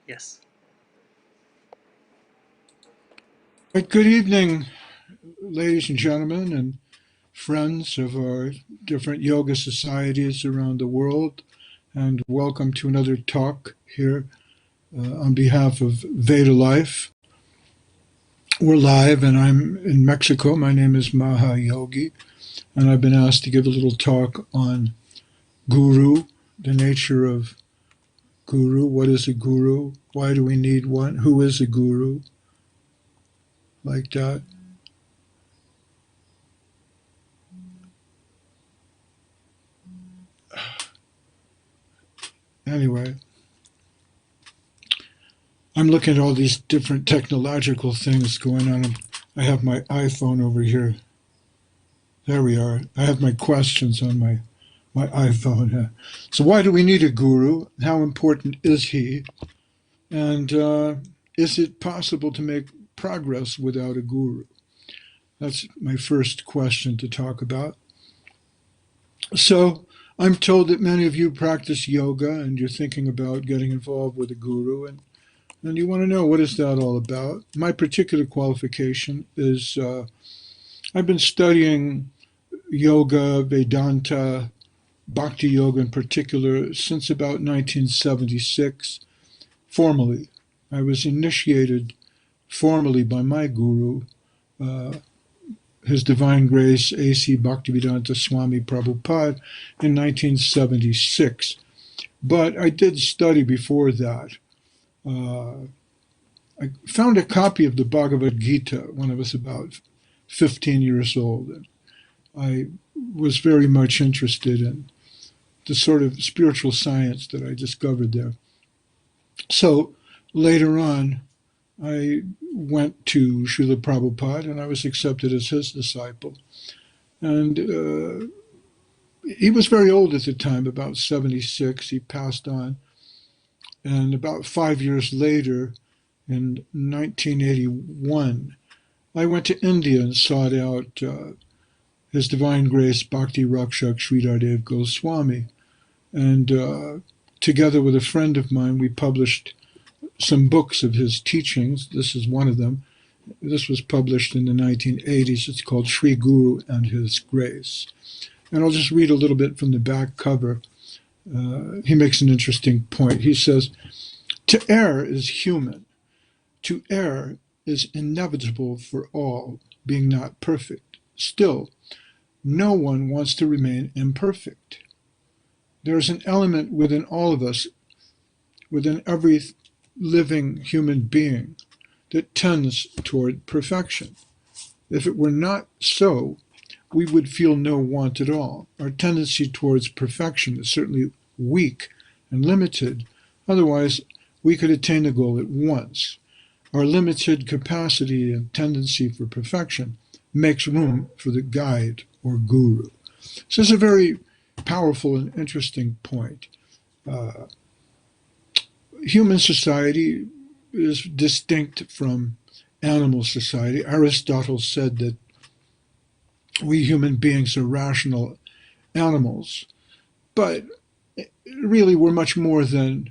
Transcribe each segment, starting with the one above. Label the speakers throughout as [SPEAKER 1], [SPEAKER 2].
[SPEAKER 1] Yes.
[SPEAKER 2] Good evening, ladies and gentlemen, and friends of our different yoga societies around the world, and welcome to another talk here on behalf of Veda Life. We're live, and I'm in Mexico. My name is Mahayogi, and I've been asked to give a little talk on guru, the nature of guru. What is a guru? Why do we need one? Who is a guru? Like that. Anyway, I'm looking at all these different technological things going on. I have my iPhone over here. There we are. I have my questions on my iPhone. So why do we need a guru? How important is he? And is it possible to make progress without a guru? That's my first question to talk about. So I'm told that many of you practice yoga and you're thinking about getting involved with a guru, and you want to know, what is that all about? My particular qualification is I've been studying yoga, Vedanta, Bhakti yoga in particular, since about 1976, formally. I was initiated formally by my guru, His Divine Grace A.C. Bhaktivedanta Swami Prabhupada, in 1976. But I did study before that. I found a copy of the Bhagavad Gita when I was about 15 years old. And I was very much interested in the sort of spiritual science that I discovered there. So later on, I went to Srila Prabhupada and I was accepted as his disciple. And he was very old at the time, about 76. He passed on. And about 5 years later, in 1981, I went to India and sought out His Divine Grace Bhakti Rakshak Sridhardev Goswami. And together with a friend of mine, we published some books of his teachings. This is one of them. This was published in the 1980s. It's called Sri Guru and His Grace. And I'll just read a little bit from the back cover. He makes an interesting point. He says, "To err is human. To err is inevitable for all, being not perfect. Still, no one wants to remain imperfect. There is an element within all of us, within every living human being, that tends toward perfection. If it were not so, we would feel no want at all. Our tendency towards perfection is certainly weak and limited. Otherwise, we could attain the goal at once. Our limited capacity and tendency for perfection makes room for the guide or guru." So it's a very powerful and interesting point. Human society is distinct from animal society. Aristotle said that we human beings are rational animals, but really we're much more than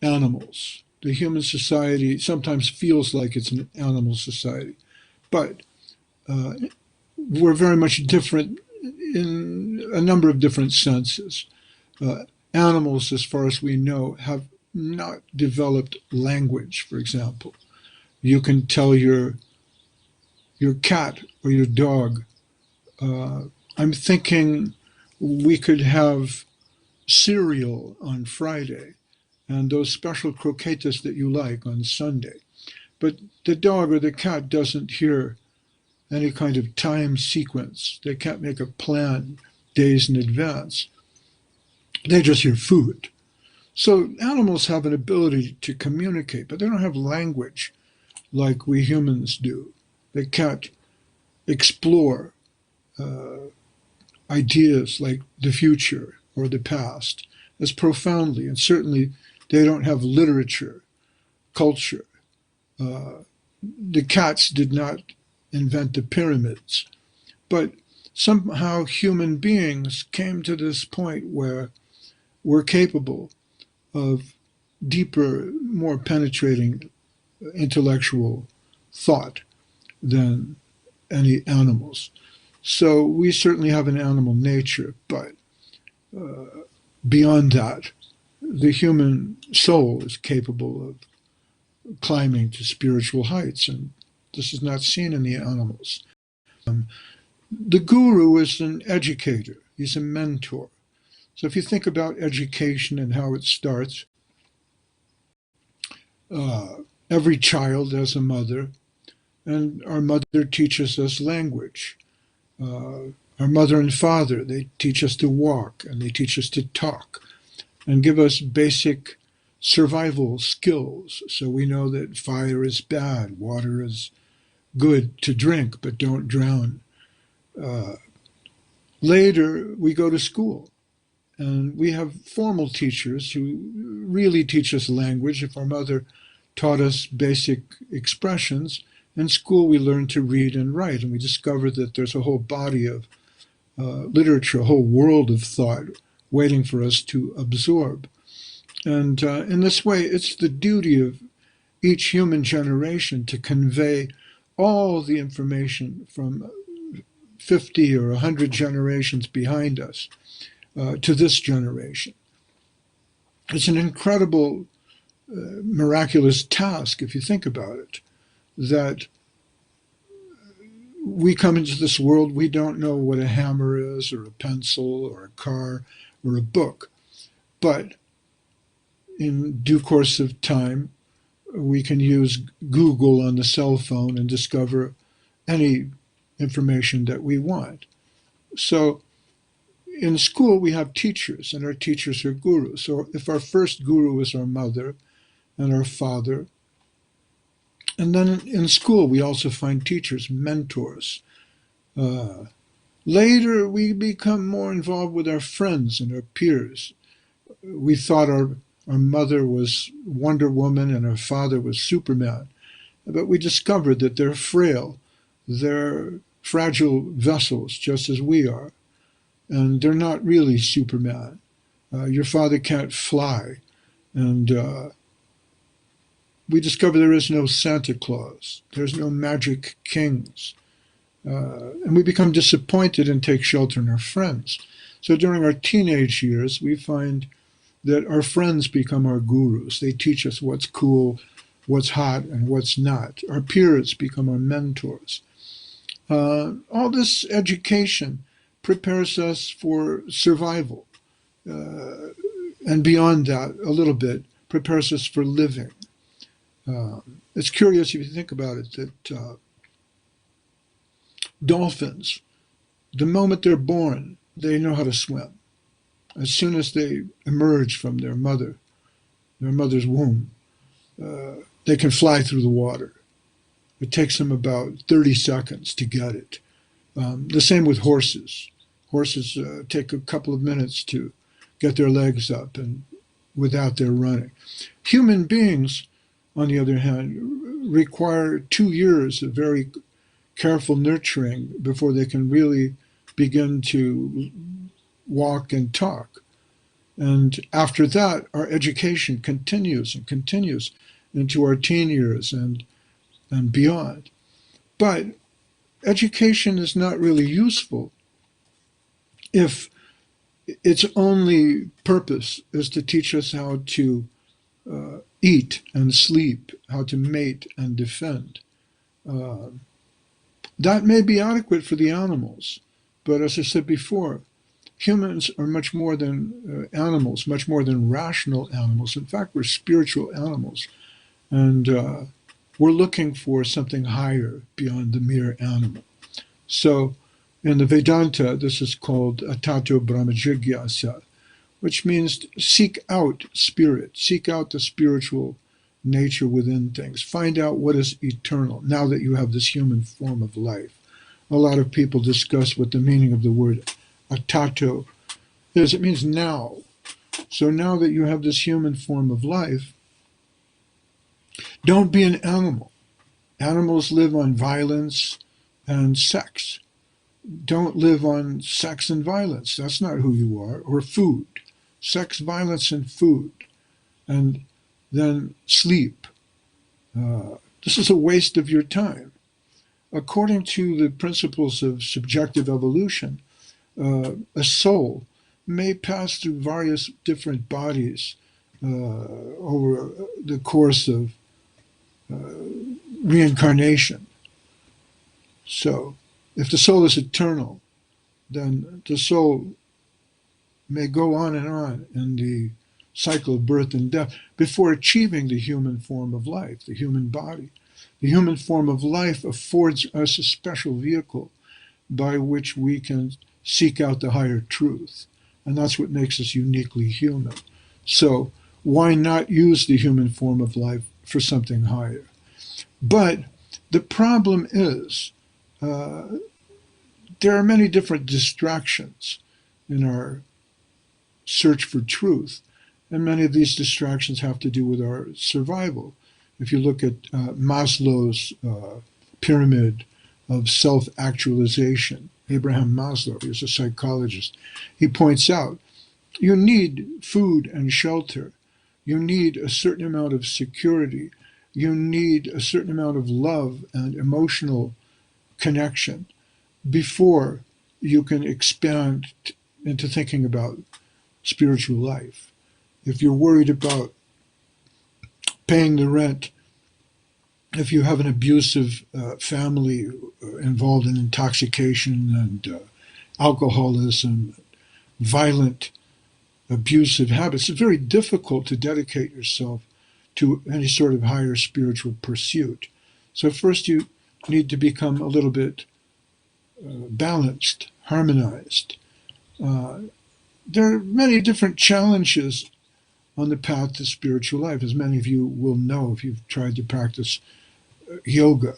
[SPEAKER 2] animals. The human society sometimes feels like it's an animal society, but we're very much different in a number of different senses. Animals, as far as we know, have not developed language, for example. You can tell your cat or your dog, I'm thinking we could have cereal on Friday and those special croquetas that you like on Sunday. But the dog or the cat doesn't hear any kind of time sequence. They can't make a plan days in advance. They just hear food. So animals have an ability to communicate, but they don't have language like we humans do. They can't explore ideas like the future or the past as profoundly, and certainly they don't have literature, culture. The cats did not invent the pyramids, but somehow human beings came to this point where we're capable of deeper more penetrating intellectual thought than any animals. So we certainly have an animal nature, but beyond that, the human soul is capable of climbing to spiritual heights, and this is not seen in the animals. The guru is an educator. He's a mentor. So if you think about education and how it starts, every child has a mother, and our mother teaches us language. Our mother and father, they teach us to walk, and they teach us to talk, and give us basic survival skills. So we know that fire is bad, water is good to drink, but don't drown. Later, we go to school, and we have formal teachers who really teach us language. If our mother taught us basic expressions, in school we learn to read and write, and we discover that there's a whole body of literature, a whole world of thought waiting for us to absorb. And in this way, it's the duty of each human generation to convey all the information from 50 or 100 generations behind us to this generation. It's an incredible, miraculous task, if you think about it, that we come into this world, we don't know what a hammer is, or a pencil, or a car, or a book. But in due course of time, we can use Google on the cell phone and discover any information that we want. So in school, we have teachers, and our teachers are gurus. So if our first guru is our mother and our father, and then in school, we also find teachers, mentors. Later, we become more involved with our friends and our peers. We thought our mother was Wonder Woman and our father was Superman. But we discovered that they're frail. They're fragile vessels, just as we are. And they're not really Superman. Your father can't fly. And we discover there is no Santa Claus. There's no magic kings. And we become disappointed and take shelter in our friends. So during our teenage years, we find that our friends become our gurus. They teach us what's cool, what's hot, and what's not. Our peers become our mentors. All this education prepares us for survival. And beyond that, a little bit, prepares us for living. It's curious if you think about it that dolphins, the moment they're born, they know how to swim. As soon as they emerge from their mother's womb, they can fly through the water. It takes them about 30 seconds to get it. The same with horses. Horses take a couple of minutes to get their legs up and without their running. Human beings, on the other hand, require 2 years of very careful nurturing before they can really begin to walk and talk. And after that, our education continues and continues into our teen years and beyond. But education is not really useful if its only purpose is to teach us how to eat and sleep, how to mate and defend. That may be adequate for the animals, but as I said before, humans are much more than animals, much more than rational animals. In fact, we're spiritual animals, and we're looking for something higher beyond the mere animal. So in the Vedanta, this is called atato brahmajigyasa, which means seek out spirit, seek out the spiritual nature within things. Find out what is eternal now that you have this human form of life. A lot of people discuss what the meaning of the word atato is. It means now. So now that you have this human form of life, don't be an animal. Animals live on violence and sex. Don't live on sex and violence. That's not who you are. Or food. Sex, violence, and food. And then sleep. This is a waste of your time. According to the principles of subjective evolution, a soul may pass through various different bodies over the course of reincarnation. So, if the soul is eternal, then the soul may go on in the cycle of birth and death before achieving the human form of life, the human body. The human form of life affords us a special vehicle by which we can seek out the higher truth. And that's what makes us uniquely human. So why not use the human form of life for something higher? But the problem is there are many different distractions in our search for truth. And many of these distractions have to do with our survival. If you look at Maslow's pyramid of self-actualization, Abraham Maslow, he was a psychologist, he points out you need food and shelter. You need a certain amount of security. You need a certain amount of love and emotional connection before you can expand into thinking about spiritual life. If you're worried about paying the rent, if you have an abusive family involved in intoxication and alcoholism, violent, abusive habits, it's very difficult to dedicate yourself to any sort of higher spiritual pursuit. So first you need to become a little bit balanced, harmonized. There are many different challenges on the path to spiritual life, as many of you will know if you've tried to practice yoga.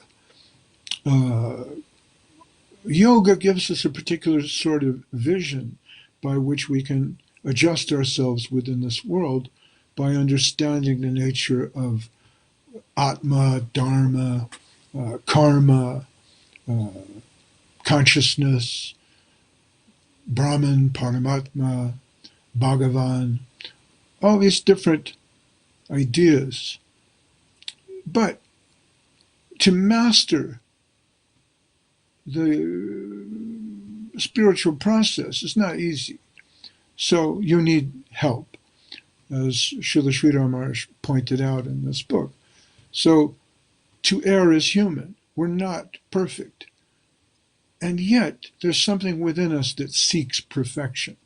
[SPEAKER 2] Yoga gives us a particular sort of vision by which we can adjust ourselves within this world by understanding the nature of Atma, Dharma, karma, consciousness, Brahman, Paramatma, Bhagavan, all these different ideas. But to master the spiritual process is not easy. So you need help, as Srila Sridhar Maharaj pointed out in this book. So to err is human. We're not perfect. And yet there's something within us that seeks perfection.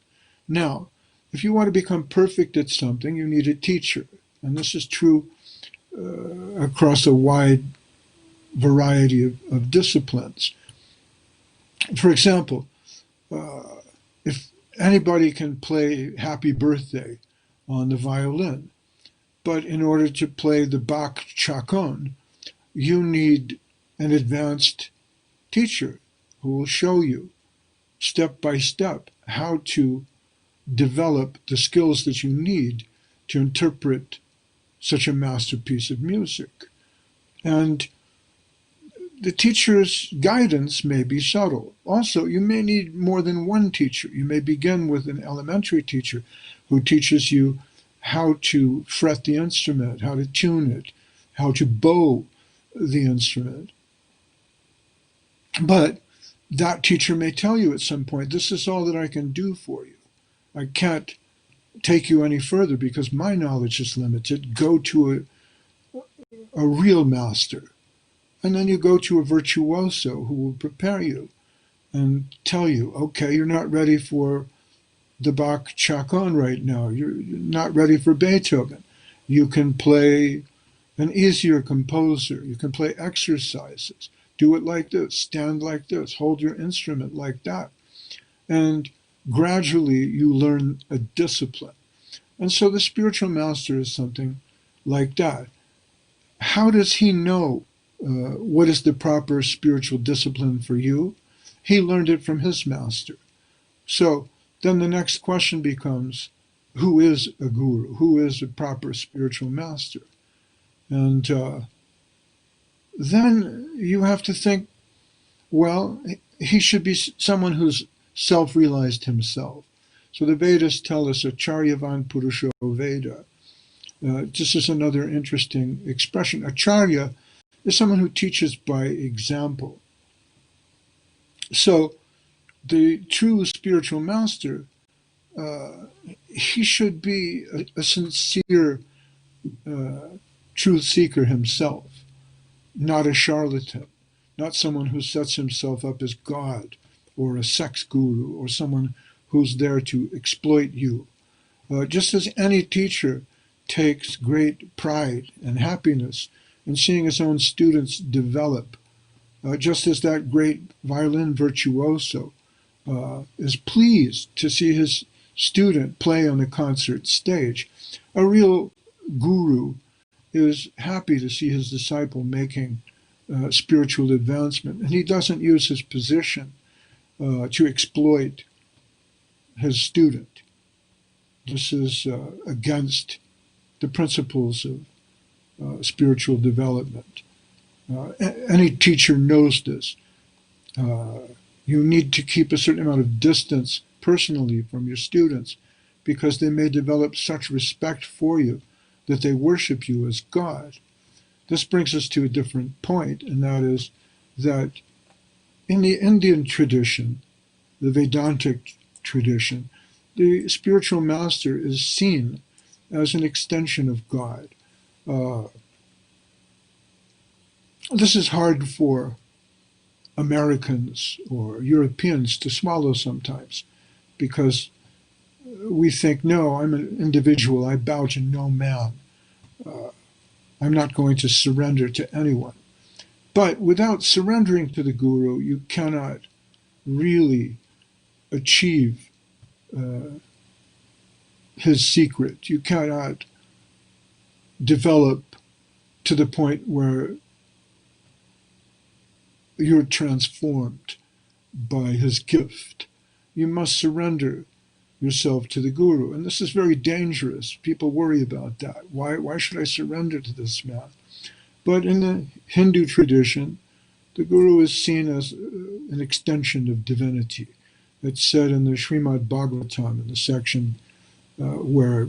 [SPEAKER 2] Now, if you want to become perfect at something, you need a teacher. And this is true across a wide variety of disciplines. For example, if anybody can play Happy Birthday on the violin, but in order to play the Bach Chaconne, you need an advanced teacher who will show you step by step how to develop the skills that you need to interpret such a masterpiece of music. And the teacher's guidance may be subtle. Also, you may need more than one teacher. You may begin with an elementary teacher who teaches you how to fret the instrument, how to tune it, how to bow the instrument. But that teacher may tell you at some point, this is all that I can do for you. I can't take you any further because my knowledge is limited. Go to a real master. And then you go to a virtuoso who will prepare you and tell you, okay, you're not ready for the Bach Chaconne right now. You're not ready for Beethoven. You can play an easier composer. You can play exercises. Do it like this, stand like this, hold your instrument like that. And gradually you learn a discipline. And so the spiritual master is something like that. How does he know what is the proper spiritual discipline for you? He learned it from his master. So then the next question becomes, who is a guru? Who is a proper spiritual master? And then you have to think, well, he should be someone who's self-realized himself. So the Vedas tell us, Acharyavan Purusho Veda. This is another interesting expression. Acharya is someone who teaches by example. So the true spiritual master, he should be a sincere truth seeker himself, not a charlatan, not someone who sets himself up as God or a sex guru or someone who's there to exploit you. Just as any teacher takes great pride and happiness in seeing his own students develop, just as that great violin virtuoso is pleased to see his student play on the concert stage, a real guru is happy to see his disciple making spiritual advancement, and he doesn't use his position to exploit his student. This is against the principles of spiritual development. Any teacher knows this. You need to keep a certain amount of distance personally from your students because they may develop such respect for you that they worship you as God. This brings us to a different point, and that is that in the Indian tradition, the Vedantic tradition, the spiritual master is seen as an extension of God. This is hard for Americans or Europeans to swallow sometimes because we think, no, I'm an individual, I bow to no man. I'm not going to surrender to anyone. But without surrendering to the guru, you cannot really achieve his secret. You cannot develop to the point where you're transformed by his gift. You must surrender yourself to the guru. And this is very dangerous. People worry about that. Why should I surrender to this man? But in the Hindu tradition, the guru is seen as an extension of divinity. It's said in the Srimad Bhagavatam, in the section where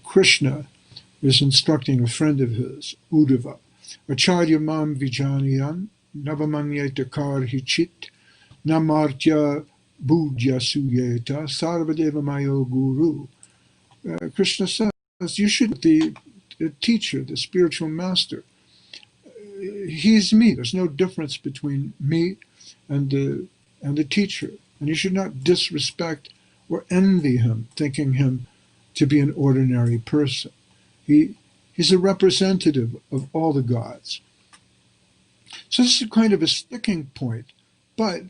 [SPEAKER 2] Krishna is instructing a friend of his, Uddhava, Acharya mam vijaniyan navamanyeta karhichit namartya budya suyeta sarvadeva mayo guru. Krishna says, you should be the teacher, the spiritual master. He's me. There's no difference between me and the teacher. And you should not disrespect or envy him, thinking him to be an ordinary person. He's a representative of all the gods. So this is kind of a sticking point, but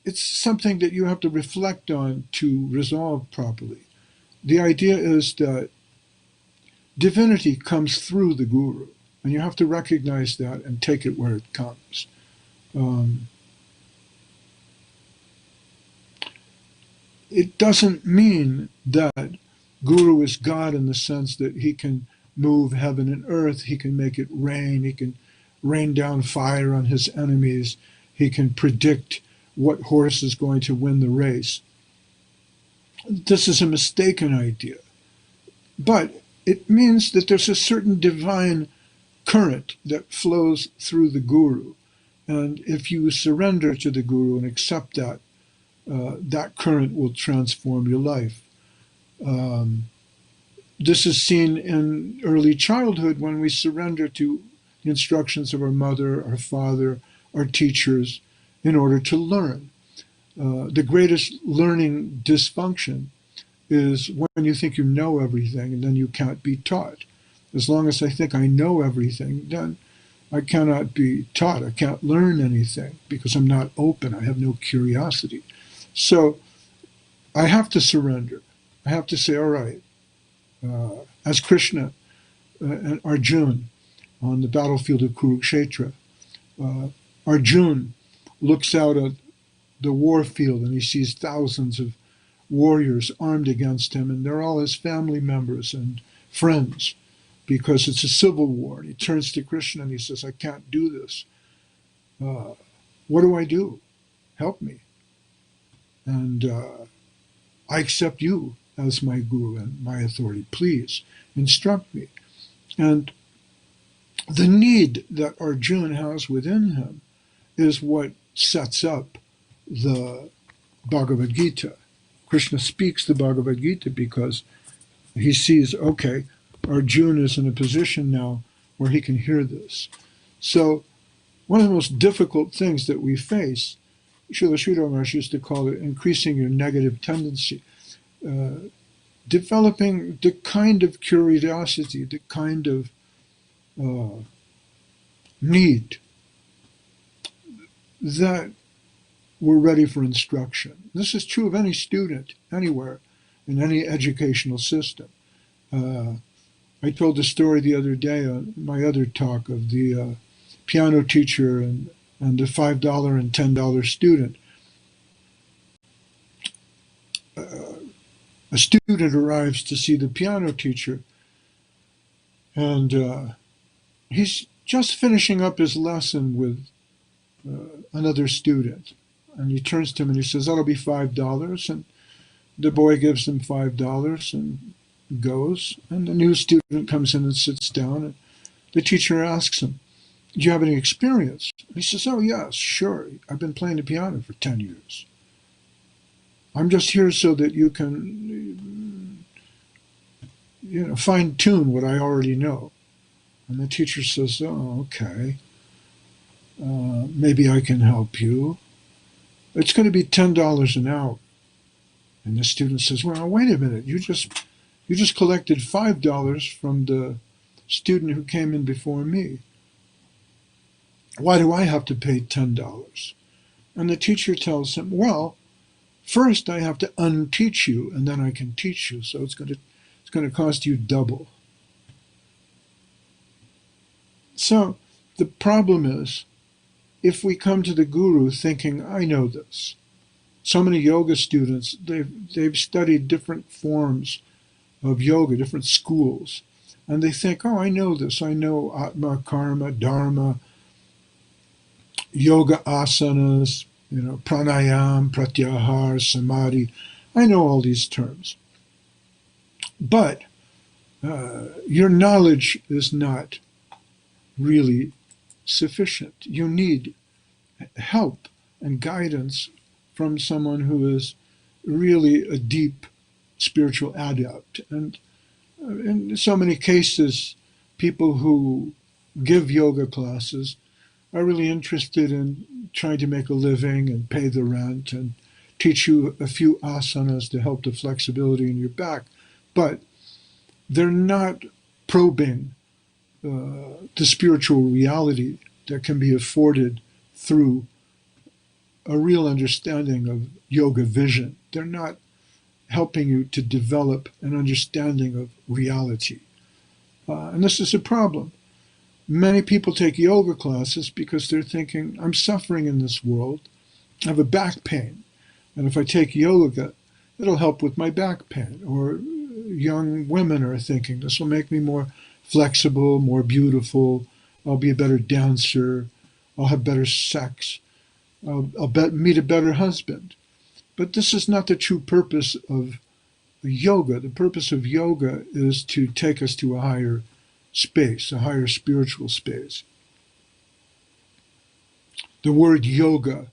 [SPEAKER 2] it's something that you have to reflect on to resolve properly. The idea is that divinity comes through the guru, and you have to recognize that and take it where it comes. It doesn't mean that guru is God in the sense that he can move heaven and earth, he can make it rain, he can rain down fire on his enemies, he can predict what horse is going to win the race. This is a mistaken idea. But it means that there's a certain divine current that flows through the guru. And if you surrender to the guru and accept that, that current will transform your life. This is seen in early childhood when we surrender to the instructions of our mother, our father, our teachers, in order to learn. The greatest learning dysfunction is when you think you know everything and then you can't be taught. As long as I think I know everything, then I cannot be taught. I can't learn anything because I'm not open. I have no curiosity. So I have to surrender. I have to say, all right, as Krishna and Arjuna on the battlefield of Kurukshetra, Arjuna looks out at the war field and he sees thousands of warriors armed against him, and they're all his family members and friends because it's a civil war. And he turns to Krishna and he says, I can't do this. What do I do? Help me. And I accept you as my guru and my authority. Please instruct me. And the need that Arjuna has within him is what sets up the Bhagavad Gita. Krishna speaks the Bhagavad Gita because he sees, okay, Arjuna is in a position now where he can hear this. So one of the most difficult things that we face, Srila Sridhar Maharaj used to call it increasing your negative tendency, developing the kind of curiosity, the kind of need that we're ready for instruction. This is true of any student, anywhere, in any educational system. I told the story the other day on my other talk of the piano teacher and the $5 and $10 student. A student arrives to see the piano teacher, and he's just finishing up his lesson with another student. And he turns to him and he says, that'll be $5. And the boy gives him $5 and goes. And the new student comes in and sits down. And the teacher asks him, do you have any experience? And he says, oh, yes, sure. I've been playing the piano for 10 years. I'm just here so that you can, fine-tune what I already know. And the teacher says, oh, okay. Maybe I can help you. It's going to be $10 an hour. And the student says, well, wait a minute. You just collected $5 from the student who came in before me. Why do I have to pay $10? And the teacher tells him, well, first I have to unteach you, and then I can teach you. So it's going to cost you double. So the problem is, if we come to the guru thinking, I know this. So many yoga students, they've studied different forms of yoga, different schools. And they think, oh, I know this. I know Atma, Karma, Dharma, yoga asanas, pranayam, pratyahar, samadhi. I know all these terms. But your knowledge is not really sufficient. You need help and guidance from someone who is really a deep spiritual adept. And in so many cases, people who give yoga classes are really interested in trying to make a living and pay the rent and teach you a few asanas to help the flexibility in your back. But they're not probing the spiritual reality that can be afforded through a real understanding of yoga vision. They're not helping you to develop an understanding of reality. And this is a problem. Many people take yoga classes because they're thinking, I'm suffering in this world. I have a back pain. And if I take yoga, it'll help with my back pain. Or young women are thinking, this will make me more flexible, more beautiful. I'll be a better dancer. I'll have better sex. I'll meet a better husband. But this is not the true purpose of yoga. The purpose of yoga is to take us to a higher space, a higher spiritual space. The word yoga,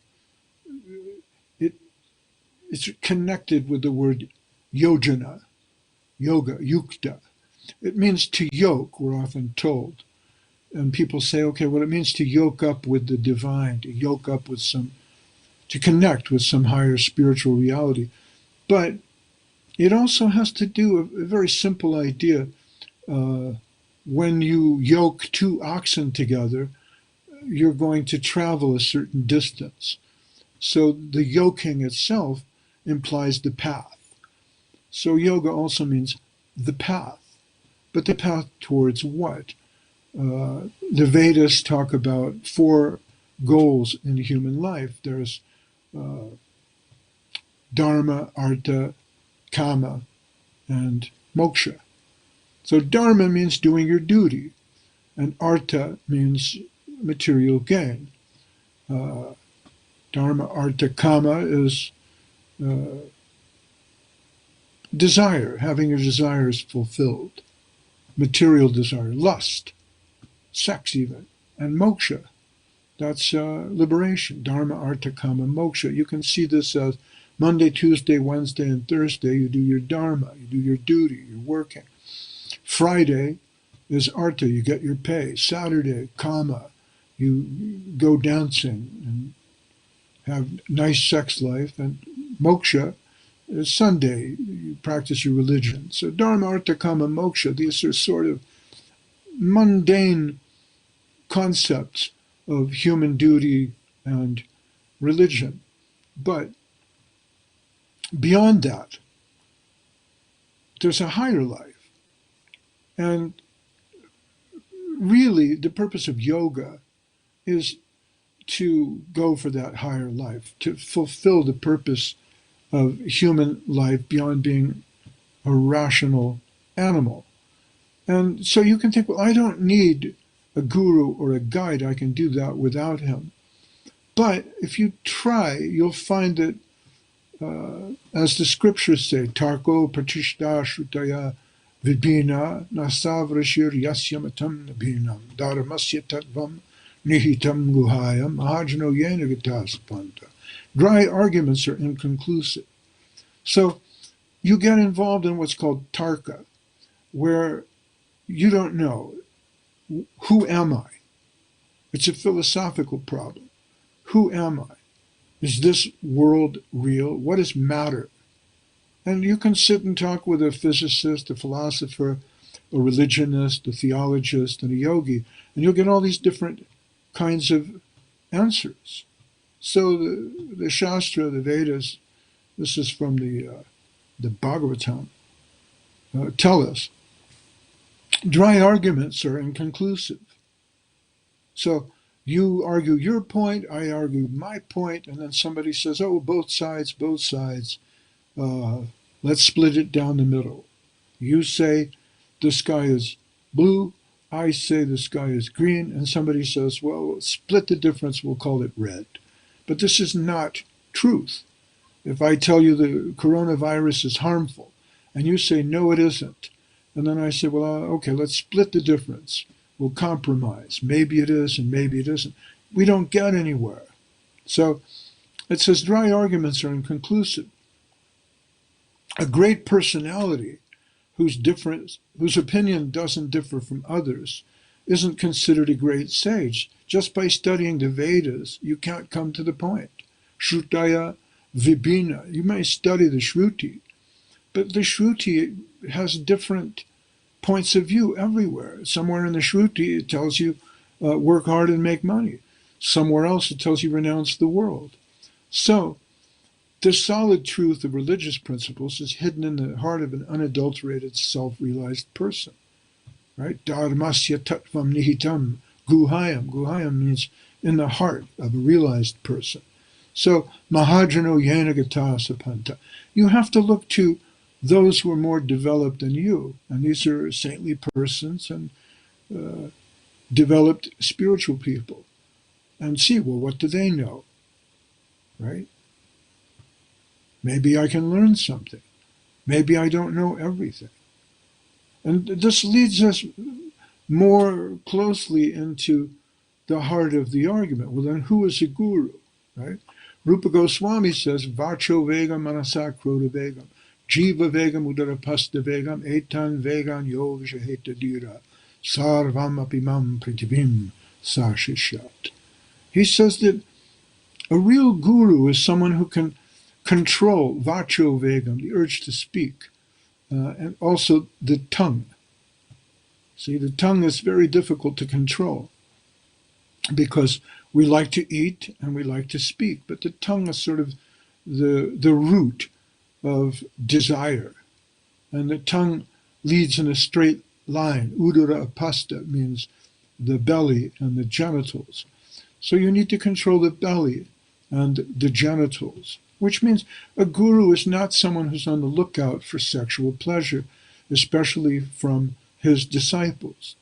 [SPEAKER 2] it's connected with the word yojana, yoga, yukta. It means to yoke, we're often told. And people say, okay, well, it means to yoke up with the divine, to yoke up with to connect with some higher spiritual reality. But it also has to do with a very simple idea. When you yoke two oxen together, you're going to travel a certain distance. So the yoking itself implies the path. So yoga also means the path. But the path towards what? The Vedas talk about 4 goals in human life. There's dharma, artha, kama, and moksha. So dharma means doing your duty, and artha means material gain. Dharma, artha, kama is desire, having your desires fulfilled, material desire, lust, sex even, and moksha. That's liberation, dharma, artha, kama, moksha. You can see this as Monday, Tuesday, Wednesday, and Thursday, you do your dharma, you do your duty, you're working. Friday is artha, you get your pay. Saturday, kama, you go dancing and have nice sex life. And moksha is Sunday, you practice your religion. So dharma, artha, kama, moksha, these are sort of mundane concepts of human duty and religion. But beyond that, there's a higher life. And really, the purpose of yoga is to go for that higher life, to fulfill the purpose of human life beyond being a rational animal. And so you can think, well, I don't need a guru or a guide. I can do that without him. But if you try, you'll find that, as the scriptures say, Tarko Pratishta Shrutaya Vibhina Nasavrashir Yasyamatam Nabhinam Dharmasya Tattvam Nihitam Guhayam Mahajano Yenagatasapanta. Dry arguments are inconclusive. So you get involved in what's called tarka, where you don't know, who am I? It's a philosophical problem. Who am I? Is this world real? What is matter? And you can sit and talk with a physicist, a philosopher, a religionist, a theologist, and a yogi, and you'll get all these different kinds of answers. So the Shastra, the Vedas, this is from the Bhagavatam, tell us, dry arguments are inconclusive. So you argue your point, I argue my point, and then somebody says, oh, both sides, let's split it down the middle. You say the sky is blue, I say the sky is green, and somebody says, well, split the difference, we'll call it red. But this is not truth. If I tell you the coronavirus is harmful, and you say, no, it isn't, and then I say, well, okay, let's split the difference. We'll compromise. Maybe it is and maybe it isn't. We don't get anywhere. So it says dry arguments are inconclusive. A great personality whose opinion doesn't differ from others isn't considered a great sage. Just by studying the Vedas, you can't come to the point. Shrutaya Vibhina. You may study the Shruti, but the Shruti has different points of view everywhere. Somewhere in the Shruti it tells you work hard and make money. Somewhere else it tells you renounce the world. So the solid truth of religious principles is hidden in the heart of an unadulterated, self-realized person. Right? Dharmasya tattvam nihitam guhayam. Guhayam means in the heart of a realized person. So mahajano yenagata sapanta. You have to look to those who are more developed than you, and these are saintly persons and developed spiritual people, and see, well, what do they know, right? Maybe I can learn something. Maybe I don't know everything. And this leads us more closely into the heart of the argument. Well, then who is a guru, right? Rupa Goswami says, Vacho Vegam Manasa Krodha Vegam. Jiva Vegam Udarapasta Vegam Etan Vegan Yo Vishaheta Dira Sarvam Apimam Pritivim Sashishat. He says that a real guru is someone who can control Vacho Vegam, the urge to speak, and also the tongue. See, the tongue is very difficult to control because we like to eat and we like to speak, but the tongue is sort of the root of desire. And the tongue leads in a straight line. Udara apasta means the belly and the genitals. So you need to control the belly and the genitals, which means a guru is not someone who's on the lookout for sexual pleasure, especially from his disciples.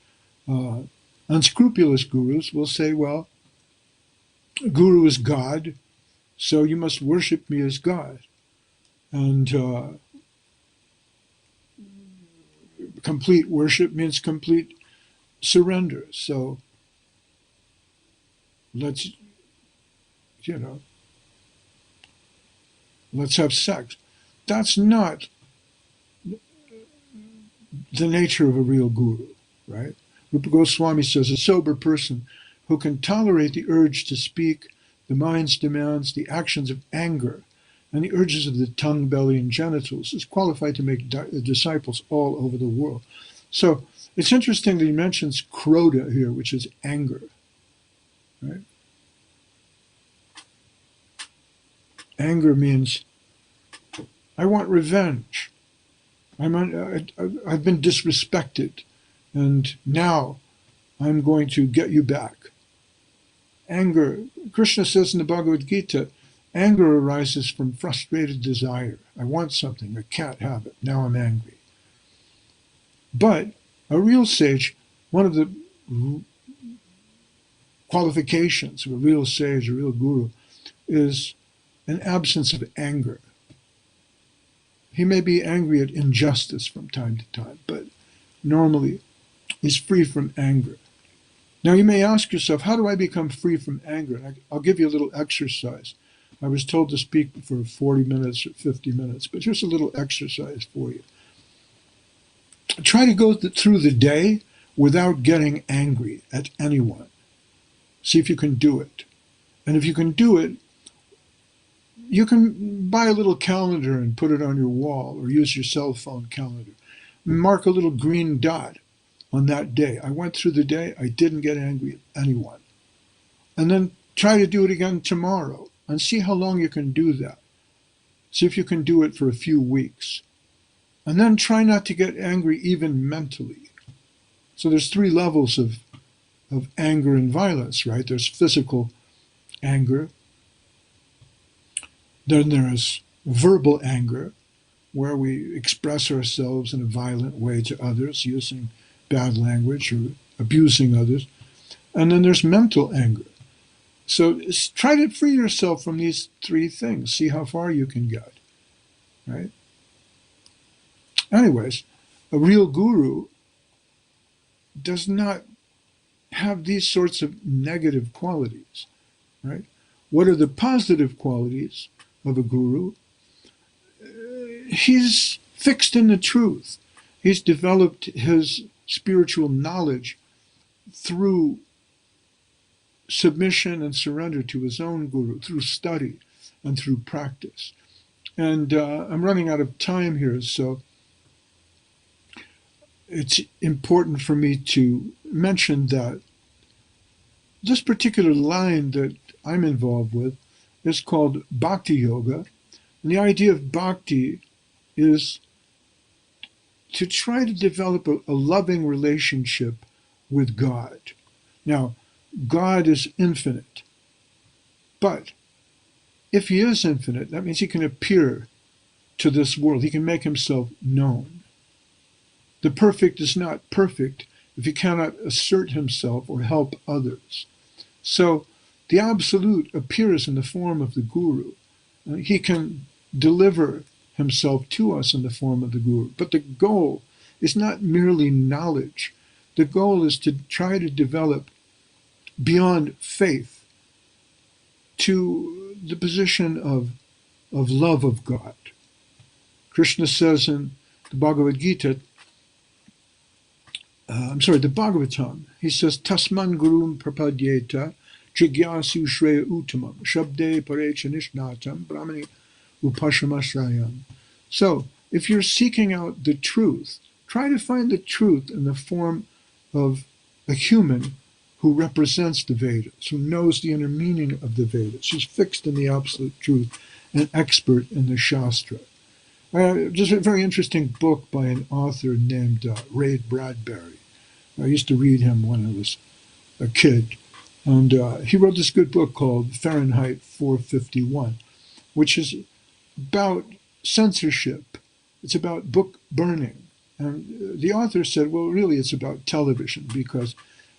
[SPEAKER 2] Unscrupulous gurus will say, well, a guru is God, so you must worship me as God. And complete worship means complete surrender. So let's have sex. That's not the nature of a real guru, right? Rupa Goswami says a sober person who can tolerate the urge to speak, the mind's demands, the actions of anger, and the urges of the tongue, belly, and genitals is qualified to make disciples all over the world. So it's interesting that he mentions krodha here, which is anger, right? Anger means, I want revenge. I've been disrespected, and now I'm going to get you back. Anger, Krishna says in the Bhagavad Gita, anger arises from frustrated desire. I want something, I can't have it, now I'm angry. But a real sage, one of the qualifications of a real sage, a real guru, is an absence of anger. He may be angry at injustice from time to time, but normally he's free from anger. Now you may ask yourself, how do I become free from anger? And I'll give you a little exercise. I was told to speak for 40 minutes or 50 minutes, but here's a little exercise for you. Try to go through the day without getting angry at anyone. See if you can do it. And if you can do it, you can buy a little calendar and put it on your wall, or use your cell phone calendar. Mark a little green dot on that day. I went through the day, I didn't get angry at anyone. And then try to do it again tomorrow and see how long you can do that. See if you can do it for a few weeks. And then try not to get angry even mentally. So there's 3 levels of anger and violence, right? There's physical anger. Then there's verbal anger, where we express ourselves in a violent way to others, using bad language or abusing others. And then there's mental anger. So try to free yourself from these 3 things. See how far you can get, right? Anyways, a real guru does not have these sorts of negative qualities, right? What are the positive qualities of a guru? He's fixed in the truth. He's developed his spiritual knowledge through submission and surrender to his own guru, through study and through practice. And I'm running out of time here, so it's important for me to mention that this particular line that I'm involved with is called Bhakti Yoga. And the idea of bhakti is to try to develop a loving relationship with God. Now, God is infinite. But if he is infinite, that means he can appear to this world. He can make himself known. The perfect is not perfect if he cannot assert himself or help others. So the Absolute appears in the form of the Guru. He can deliver himself to us in the form of the Guru. But the goal is not merely knowledge. The goal is to try to develop beyond faith to the position of love of God. Krishna says in the Bhagavad Gita, the Bhagavatam, he says, Tasman Gurum Prapadyeta Jigyasu Shreya Uttamam Shabde Parecha Nishnatam Brahmani Upashamashrayam. So, if you're seeking out the truth, try to find the truth in the form of a human who represents the Vedas, who knows the inner meaning of the Vedas, who's fixed in the absolute truth, an expert in the Shastra. Just a very interesting book by an author named Ray Bradbury. I used to read him when I was a kid. And he wrote this good book called Fahrenheit 451, which is about censorship. It's about book burning. And the author said, well, really it's about television, because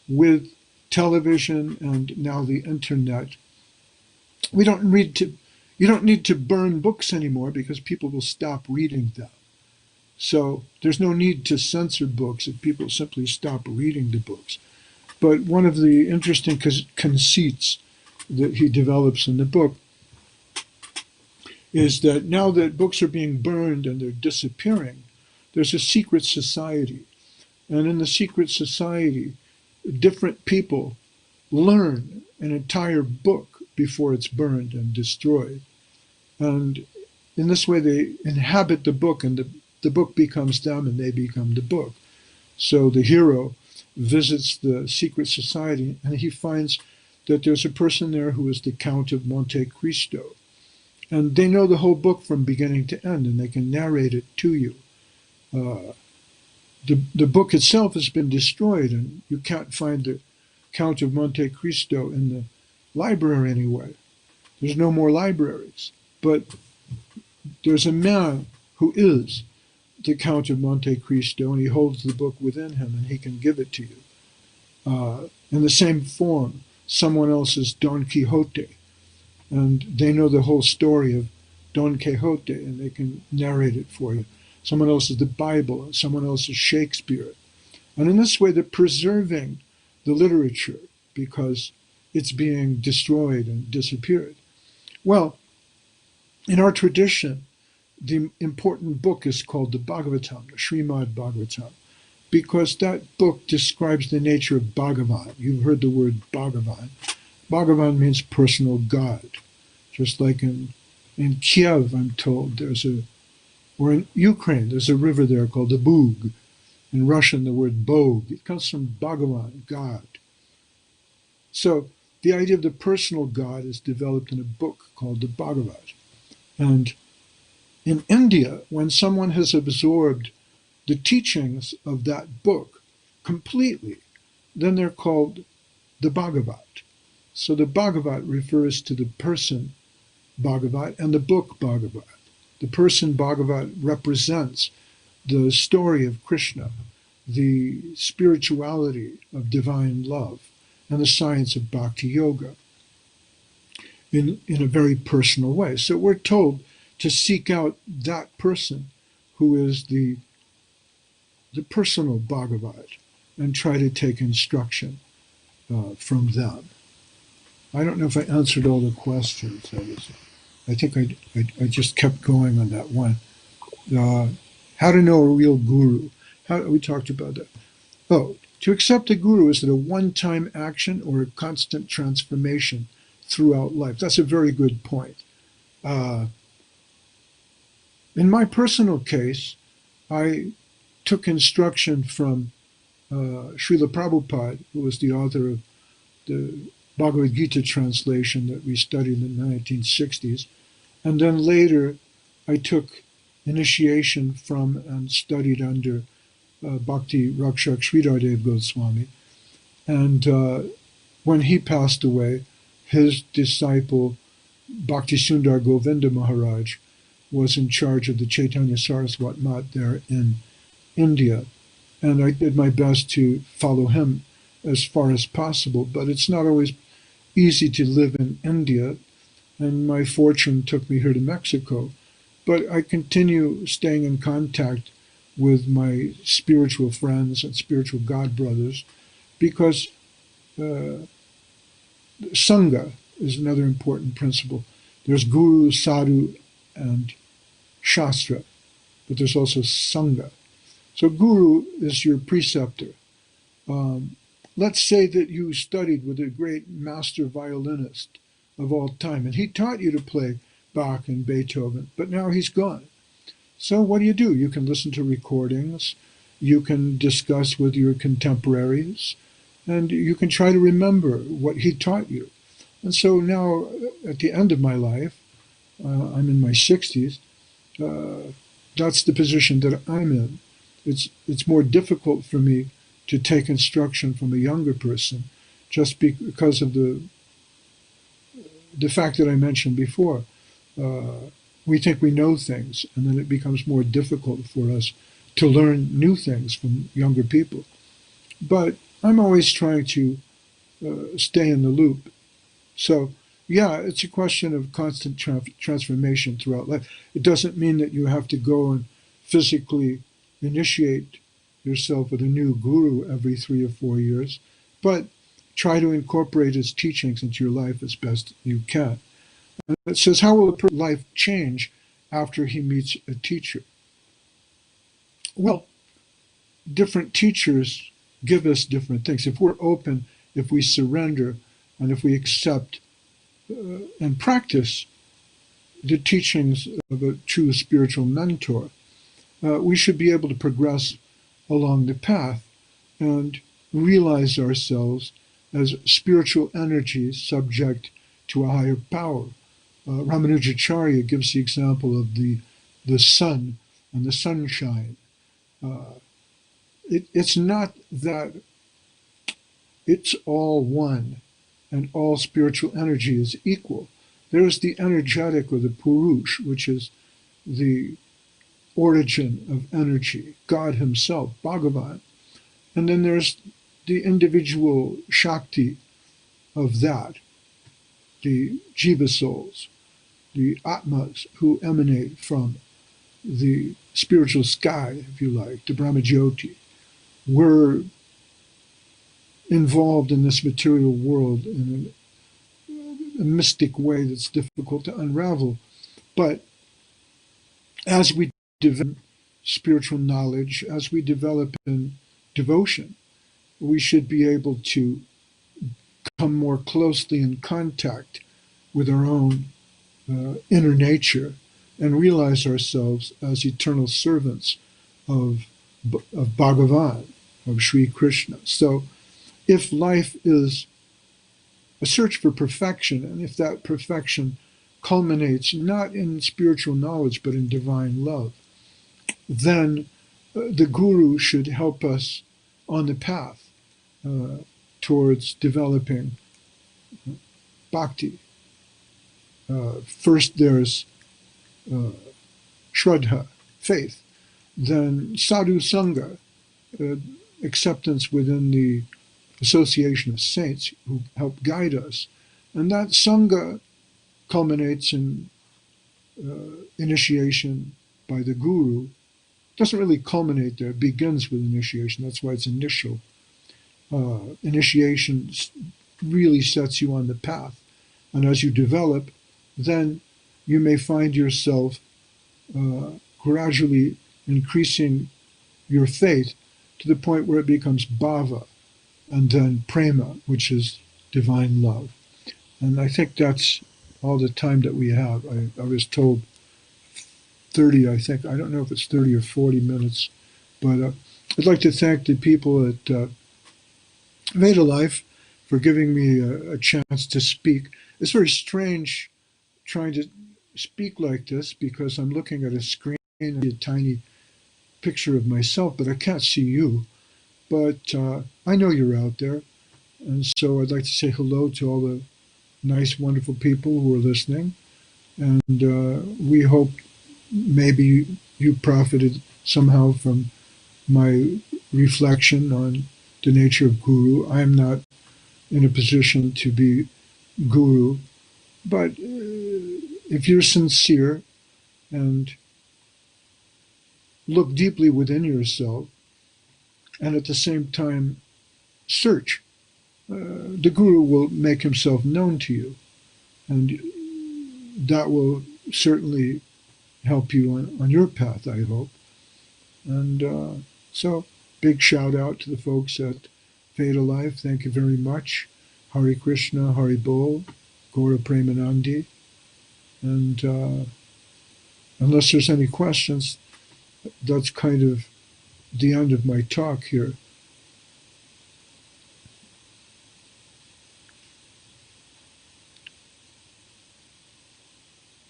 [SPEAKER 2] with television and now the internet, you don't need to burn books anymore because people will stop reading them. So there's no need to censor books if people simply stop reading the books. But one of the interesting conceits that he develops in the book is that now that books are being burned and they're disappearing, there's a secret society. And in the secret society, different people learn an entire book before it's burned and destroyed. And in this way, they inhabit the book, and the book becomes them, and they become the book. So the hero visits the secret society, and he finds that there's a person there who is the Count of Monte Cristo. And they know the whole book from beginning to end, and they can narrate it to you. The book itself has been destroyed, and you can't find the Count of Monte Cristo in the library anyway. There's no more libraries. But there's a man who is the Count of Monte Cristo, and he holds the book within him, and he can give it to you. In the same form, someone else is Don Quixote, and they know the whole story of Don Quixote, and they can narrate it for you. Someone else is the Bible, and someone else is Shakespeare. And in this way, they're preserving the literature because it's being destroyed and disappeared. Well, in our tradition, the important book is called the Bhagavatam, the Srimad Bhagavatam, because that book describes the nature of Bhagavan. You've heard the word Bhagavan. Bhagavan means personal God. Just like in Kiev, I'm told, or in Ukraine, there's a river there called the Bug. In Russian, the word Bog. It comes from Bhagavan, God. So the idea of the personal God is developed in a book called the Bhagavad. And in India, when someone has absorbed the teachings of that book completely, then they're called the Bhagavat. So the Bhagavat refers to the person Bhagavat and the book Bhagavat. The person Bhagavat represents the story of Krishna, the spirituality of divine love, and the science of bhakti yoga in a very personal way. So we're told to seek out that person who is the personal Bhagavat and try to take instruction from them. I don't know if I answered all the questions. I think I just kept going on that one. How to know a real guru. We talked about that. Oh, to accept a guru, is it a one-time action or a constant transformation throughout life? That's a very good point. In my personal case, I took instruction from Srila Prabhupada, who was the author of the Bhagavad Gita translation that we studied in the 1960s. And then later, I took initiation from and studied under Bhakti Rakshak Sridhardev Goswami. And when he passed away, his disciple, Bhakti Sundar Govinda Maharaj, was in charge of the Chaitanya Saraswat Mat there in India. And I did my best to follow him as far as possible, but it's not always easy to live in India, and my fortune took me here to Mexico. But I continue staying in contact with my spiritual friends and spiritual god brothers, because Sangha is another important principle. There's Guru, Sadhu, and Shastra, but there's also Sangha. So Guru is your preceptor. Let's say that you studied with a great master violinist of all time, and he taught you to play Bach and Beethoven, but now he's gone. So what do? You can listen to recordings, you can discuss with your contemporaries, and you can try to remember what he taught you. And so now, at the end of my life, I'm in my 60s, that's the position that I'm in. It's more difficult for me to take instruction from a younger person, just because of the fact that I mentioned before. We think we know things, and then it becomes more difficult for us to learn new things from younger people. But I'm always trying to stay in the loop. So, yeah, it's a question of constant transformation throughout life. It doesn't mean that you have to go and physically initiate yourself with a new guru every 3 or 4 years, but try to incorporate his teachings into your life as best you can. And it says, how will a person's life change after he meets a teacher? Well, different teachers give us different things. If we're open, if we surrender, and if we accept and practice the teachings of a true spiritual mentor, we should be able to progress along the path and realize ourselves as spiritual energies subject to a higher power. Ramanujacharya gives the example of the sun and the sunshine. It's not that it's all one and all spiritual energy is equal. There's the energetic or the Purush, which is the origin of energy, God himself, Bhagavan. And then there's the individual Shakti of that, the Jiva souls, the Atmas who emanate from the spiritual sky, if you like, the Brahmajyoti. We're involved in this material world in a mystic way that's difficult to unravel. But as we develop spiritual knowledge, as we develop in devotion, we should be able to come more closely in contact with our own inner nature and realize ourselves as eternal servants of Bhagavan, of Sri Krishna. So if life is a search for perfection, and if that perfection culminates not in spiritual knowledge but in divine love, then the Guru should help us on the path towards developing bhakti. First there's Shraddha, faith, then Sadhu Sangha, acceptance within the association of saints who help guide us. And that Sangha culminates in initiation by the Guru. It doesn't really culminate there, it begins with initiation, that's why it's initial. Initiation really sets you on the path. And as you develop, then you may find yourself gradually increasing your faith to the point where it becomes bhava, and then prema, which is divine love. And I think that's all the time that we have. I was told 30, I think. I don't know if it's 30 or 40 minutes. But I'd like to thank the people at Veda Life for giving me a chance to speak. It's very strange trying to speak like this because I'm looking at a screen and a tiny picture of myself, but I can't see you. But I know you're out there. And so I'd like to say hello to all the nice, wonderful people who are listening. And we hope maybe you profited somehow from my reflection on the nature of Guru. I am not in a position to be Guru, but if you're sincere and look deeply within yourself, and at the same time search, the Guru will make himself known to you, and that will certainly help you on your path, I hope. And so big shout out to the folks at Veda Life. Thank you very much. Hare Krishna, Hare Bol, Gaura Premanandi. And unless there's any questions, that's kind of the end of my talk here.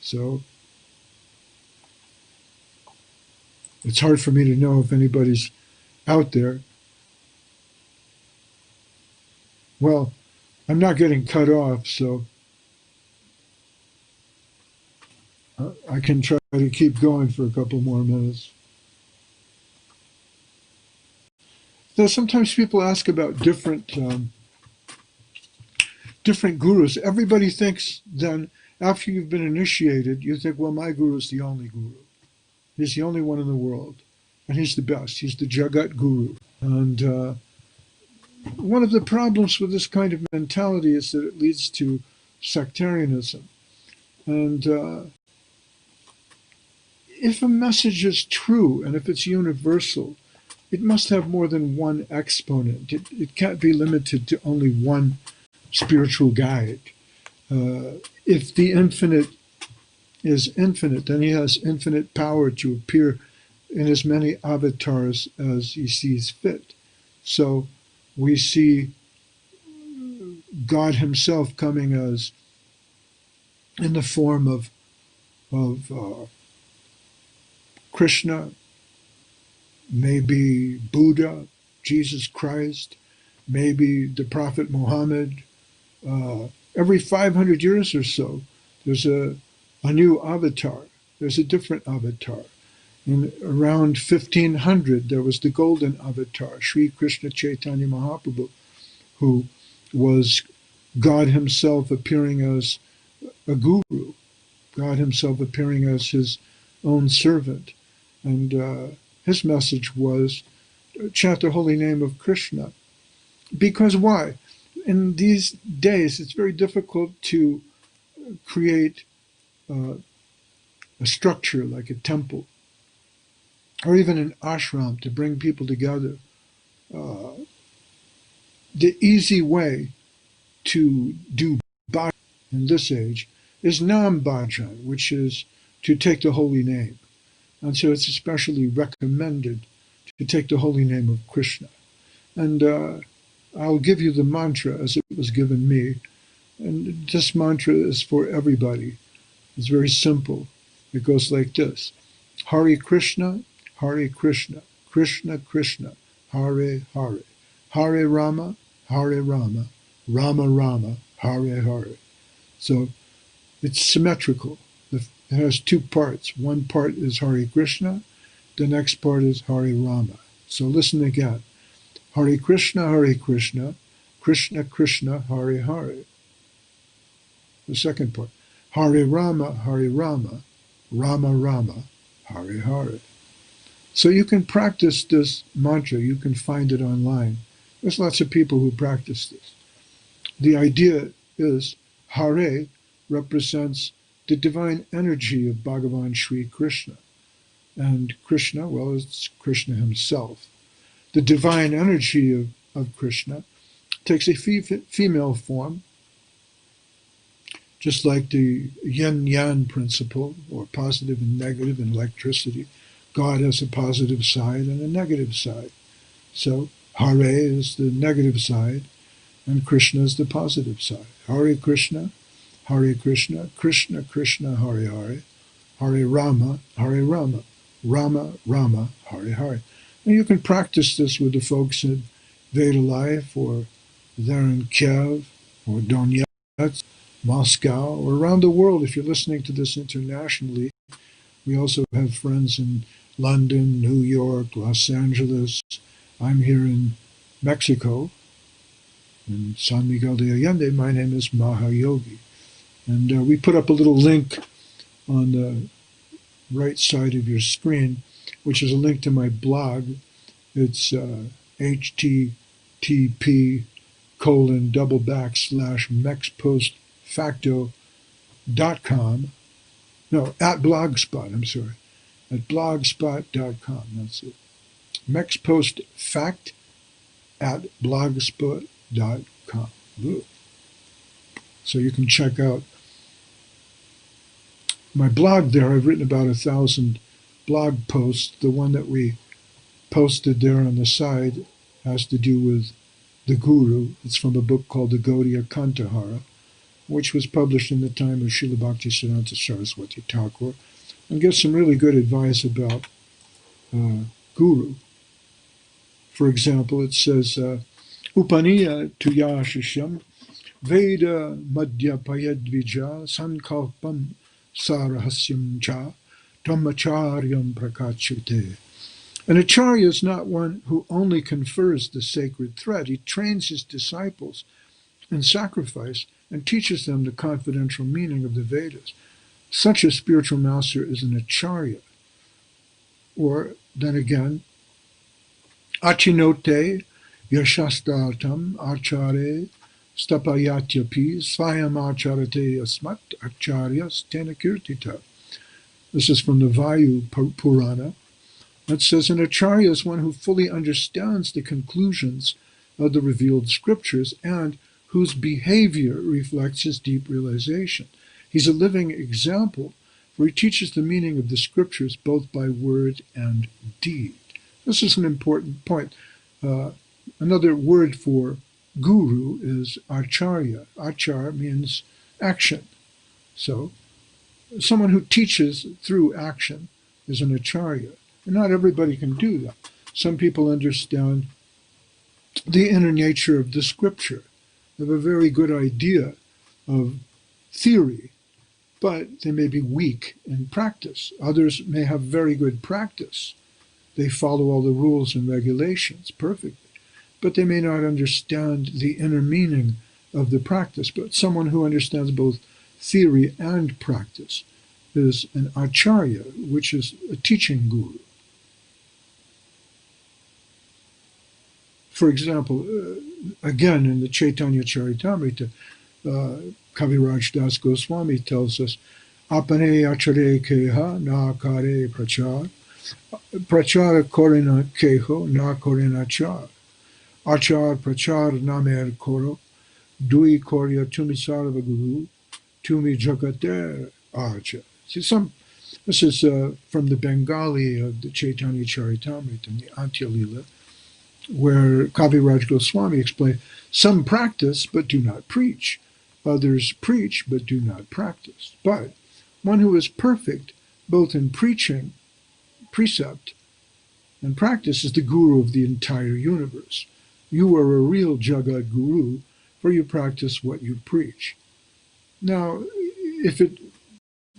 [SPEAKER 2] So it's hard for me to know if anybody's out there. Well, I'm not getting cut off, so I can try to keep going for a couple more minutes. Now, sometimes people ask about different gurus. Everybody thinks then, after you've been initiated, you think, well, my guru is the only guru. He's the only one in the world. And he's the best. He's the Jagat Guru. And one of the problems with this kind of mentality is that it leads to sectarianism. And if a message is true and if it's universal, it must have more than one exponent. It can't be limited to only one spiritual guide. If the infinite is infinite, then he has infinite power to appear in as many avatars as he sees fit. So we see God himself coming as in the form of Krishna, maybe Buddha, Jesus Christ, maybe the Prophet Muhammad. Every 500 years or so, there's a new avatar. There's a different avatar. In around 1500, there was the golden avatar, Sri Krishna Chaitanya Mahaprabhu, who was God himself appearing as a guru, God himself appearing as his own servant. And his message was, chant the holy name of Krishna. Because why? In these days, it's very difficult to create a structure like a temple, or even an ashram to bring people together. The easy way to do bhajan in this age is nam bhajan, which is to take the holy name. And so it's especially recommended to take the holy name of Krishna. And I'll give you the mantra as it was given me. And this mantra is for everybody. It's very simple. It goes like this. Hare Krishna, Hare Krishna, Krishna Krishna, Hare Hare. Hare Rama, Hare Rama, Rama Rama, Hare Hare. So it's symmetrical. It has two parts. One part is Hare Krishna, the next part is Hare Rama. So listen again. Hare Krishna, Krishna Krishna, Hare Hare. The second part. Hare Rama, Rama Rama, Hare Hare. So you can practice this mantra. You can find it online. There's lots of people who practice this. The idea is Hare represents the divine energy of Bhagavan Sri Krishna. And Krishna, well, it's Krishna himself. The divine energy of Krishna takes a female form, just like the yin-yang principle, or positive and negative in electricity. God has a positive side and a negative side. So Hare is the negative side, and Krishna is the positive side. Hare Krishna, Krishna Krishna, Hare Hare. Hare Rama, Rama Rama, Hare Hare. And you can practice this with the folks in Veda Life, or there in Kiev, or Donetsk, Moscow, or around the world. If you're listening to this internationally, we also have friends in London, New York, Los Angeles. I'm here in Mexico, in San Miguel de Allende. My name is Mahayogi. And we put up a little link on the right side of your screen, which is a link to my blog. It's http://mexpostfacto.com. No, at Blogspot, I'm sorry. At blogspot.com, that's it. Mexpostfact at blogspot.com. So you can check out my blog there. I've written about 1,000 blog posts. The one that we posted there on the side has to do with the Guru. It's from a book called the Gaudiya Kantahara, which was published in the time of Srila Bhaktisiddhanta Saraswati Thakur, and gives some really good advice about Guru. For example, it says, Upaniya tuya shishyam Veda madhya payadvija sankalpam sarahasyam cha dhammacharyam prakachute. An acharya is not one who only confers the sacred thread. He trains his disciples in sacrifice and teaches them the confidential meaning of the Vedas. Such a spiritual master is an acharya. Or then again, achinote yashastartam achare stapayatyapi svayam acharate asmat acharyas tena kirtita. This is from the Vayu Purana. It says, an acharya is one who fully understands the conclusions of the revealed scriptures and whose behavior reflects his deep realization. He's a living example, for he teaches the meaning of the scriptures both by word and deed. This is an important point. Another word for guru is acharya. Achar means action. So someone who teaches through action is an acharya. And not everybody can do that. Some people understand the inner nature of the scripture. They have a very good idea of theory, but they may be weak in practice. Others may have very good practice. They follow all the rules and regulations perfectly, but they may not understand the inner meaning of the practice. But someone who understands both theory and practice is an acharya, which is a teaching guru. For example, again in the Chaitanya Charitamrita, Kaviraj Das Goswami tells us, apane achare keha na kare prachar, prachar korena keho na korena achar, achar prachar namer koro, dui korya tumi sarva guru, tumi jagater acha. See, this is from the Bengali of the Chaitanya Charitamrita and the Antya Lila, where Kaviraj Goswami explained, some practice but do not preach. Others preach but do not practice. But one who is perfect both in preaching, precept, and practice is the guru of the entire universe. You are a real Jagat Guru, for you practice what you preach. Now, if it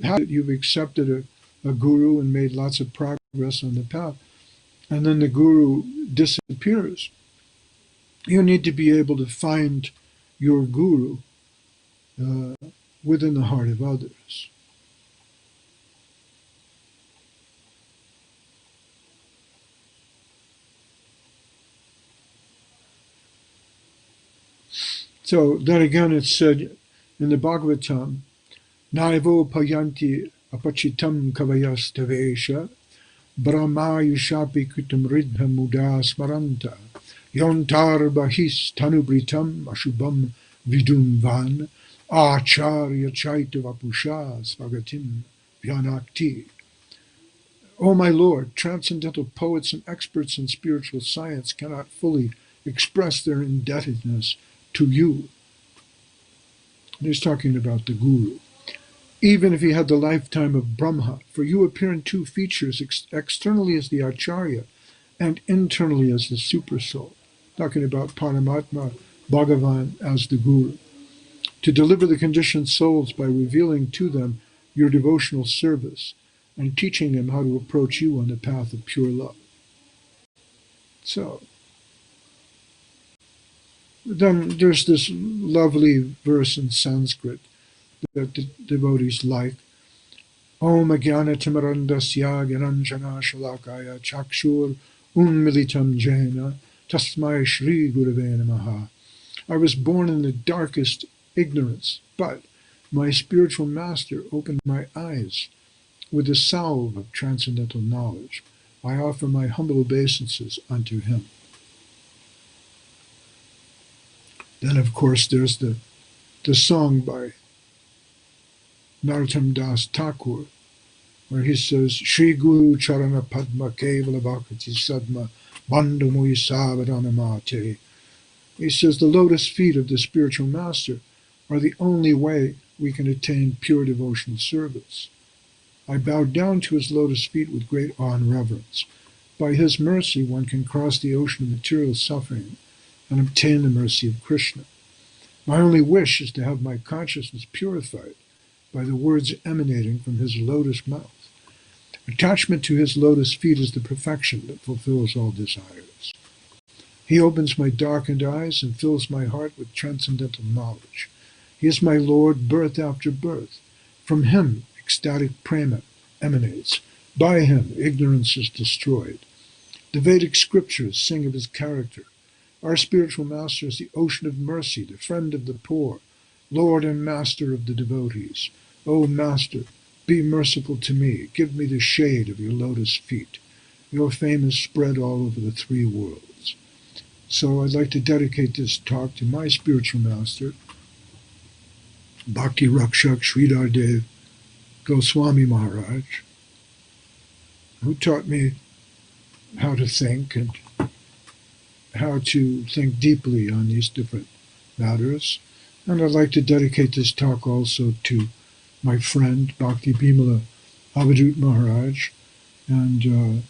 [SPEAKER 2] happens that you've accepted a guru and made lots of progress on the path, and then the guru disappears, you need to be able to find your guru within the heart of others. So then again it's said in the Bhagavatam, Naivo payanti apachitam kavayas tavesha Brahmayushapi kutam ridha muda smaranta yontar bahis tanubritam ashubam vidum van acharya chaita vapusha svagatim vyanakti. O my Lord, transcendental poets and experts in spiritual science cannot fully express their indebtedness to you. And he's talking about the Guru. Even if he had the lifetime of Brahma, for you appear in two features, externally as the Acharya and internally as the Supersoul. Talking about Paramatma, Bhagavan as the Guru. To deliver the conditioned souls by revealing to them your devotional service and teaching them how to approach you on the path of pure love. So, then there's this lovely verse in Sanskrit that the devotees like. Om Ajnana Timarandasya Gyananjana Shalakaya Chakshur Unmilitam Jena Tasmai Shri Gurave Namaha. I was born in the darkest ignorance, but my spiritual master opened my eyes with the salve of transcendental knowledge. I offer my humble obeisances unto him. Then, of course, there's the song by Narottam Das Thakur, where he says, Shri Guru Charana Padma Kevala Bhakti Sadma Bandhu Mui Savadhanamate. He says the lotus feet of the spiritual master are the only way we can attain pure devotional service. I bow down to his lotus feet with great awe and reverence. By his mercy one can cross the ocean of material suffering and obtain the mercy of Krishna. My only wish is to have my consciousness purified by the words emanating from his lotus mouth. Attachment to his lotus feet is the perfection that fulfills all desires. He opens my darkened eyes and fills my heart with transcendental knowledge. He is my Lord, birth after birth. From him, ecstatic prema emanates, By him, ignorance is destroyed. The Vedic scriptures sing of his character. Our spiritual master is the ocean of mercy, the friend of the poor, Lord and master of the devotees. O Master, be merciful to me. Give me the shade of your lotus feet. Your fame is spread all over the three worlds. So I'd like to dedicate this talk to my spiritual master, Bhakti Rakshak Sridhar Dev Goswami Maharaj, who taught me how to think and how to think deeply on these different matters. And I'd like to dedicate this talk also to my friend, Bhakti Bimala Avadut Maharaj, and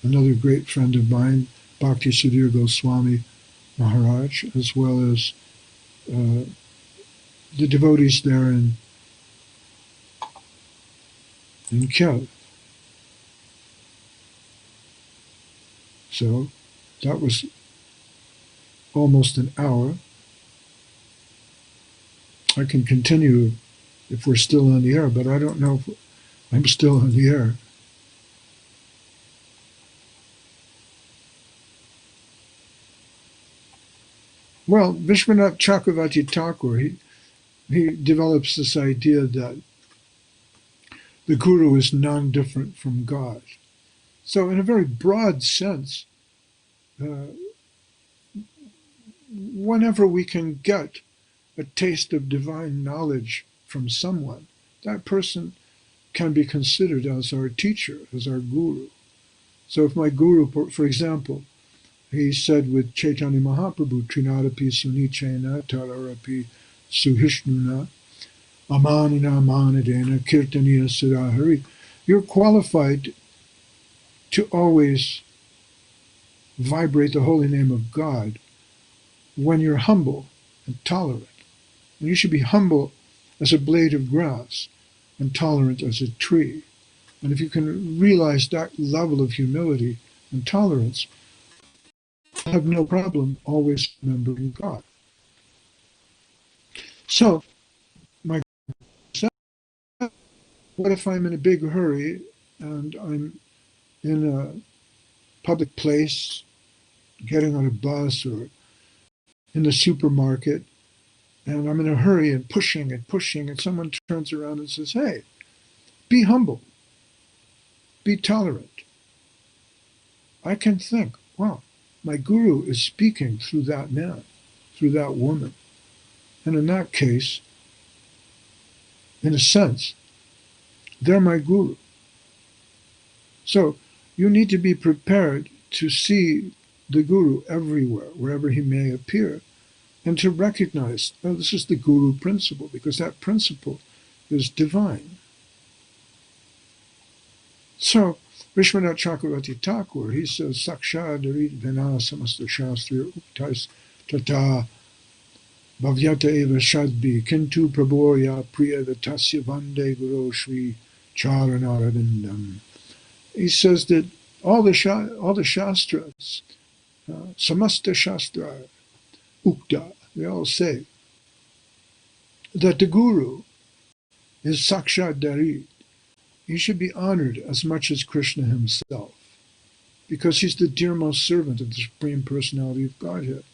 [SPEAKER 2] another great friend of mine, Bhakti Sudhir Goswami Maharaj, as well as the devotees there in Kiev. So that was almost an hour. I can continue if we're still on the air, but I don't know if I'm still on the air. Well, Vishwanath Chakravarti Thakur, he develops this idea that the Guru is non-different from God. So in a very broad sense, whenever we can get a taste of divine knowledge from someone, that person can be considered as our teacher, as our guru. So if my guru, for example, he said with Chaitanya Mahaprabhu, Trinadapi Sunichena Tararapi Suhishnuna Amanina Manadena Kirtaniya Sudahari, you're qualified to always vibrate the holy name of God when you're humble and tolerant. And you should be humble as a blade of grass and tolerant as a tree. And if you can realize that level of humility and tolerance, you have no problem always remembering God. So, my what if I'm in a big hurry and I'm in a public place, getting on a bus or in the supermarket, and I'm in a hurry and pushing, and someone turns around and says, hey, be humble, be tolerant. I can think, wow, my guru is speaking through that man, through that woman. And in that case, in a sense, they're my guru. So you need to be prepared to see the guru everywhere, wherever he may appear, and to recognize, oh, this is the guru principle, because that principle is divine. So Vishwanath Chakravarti Thakur, he says, Sakshadarit Vina Samasta Shastriya Uktais Tata Bhavyata Eva Shadbi Kintu Prabhoya Priya Vitasya Vande Guru Shri Charanarvindam. He says that all the Shastras, Samasta Shastra, Ukta, they all say that the Guru is Sakshat Darit. He should be honored as much as Krishna himself, because he's the dearmost servant of the Supreme Personality of Godhead.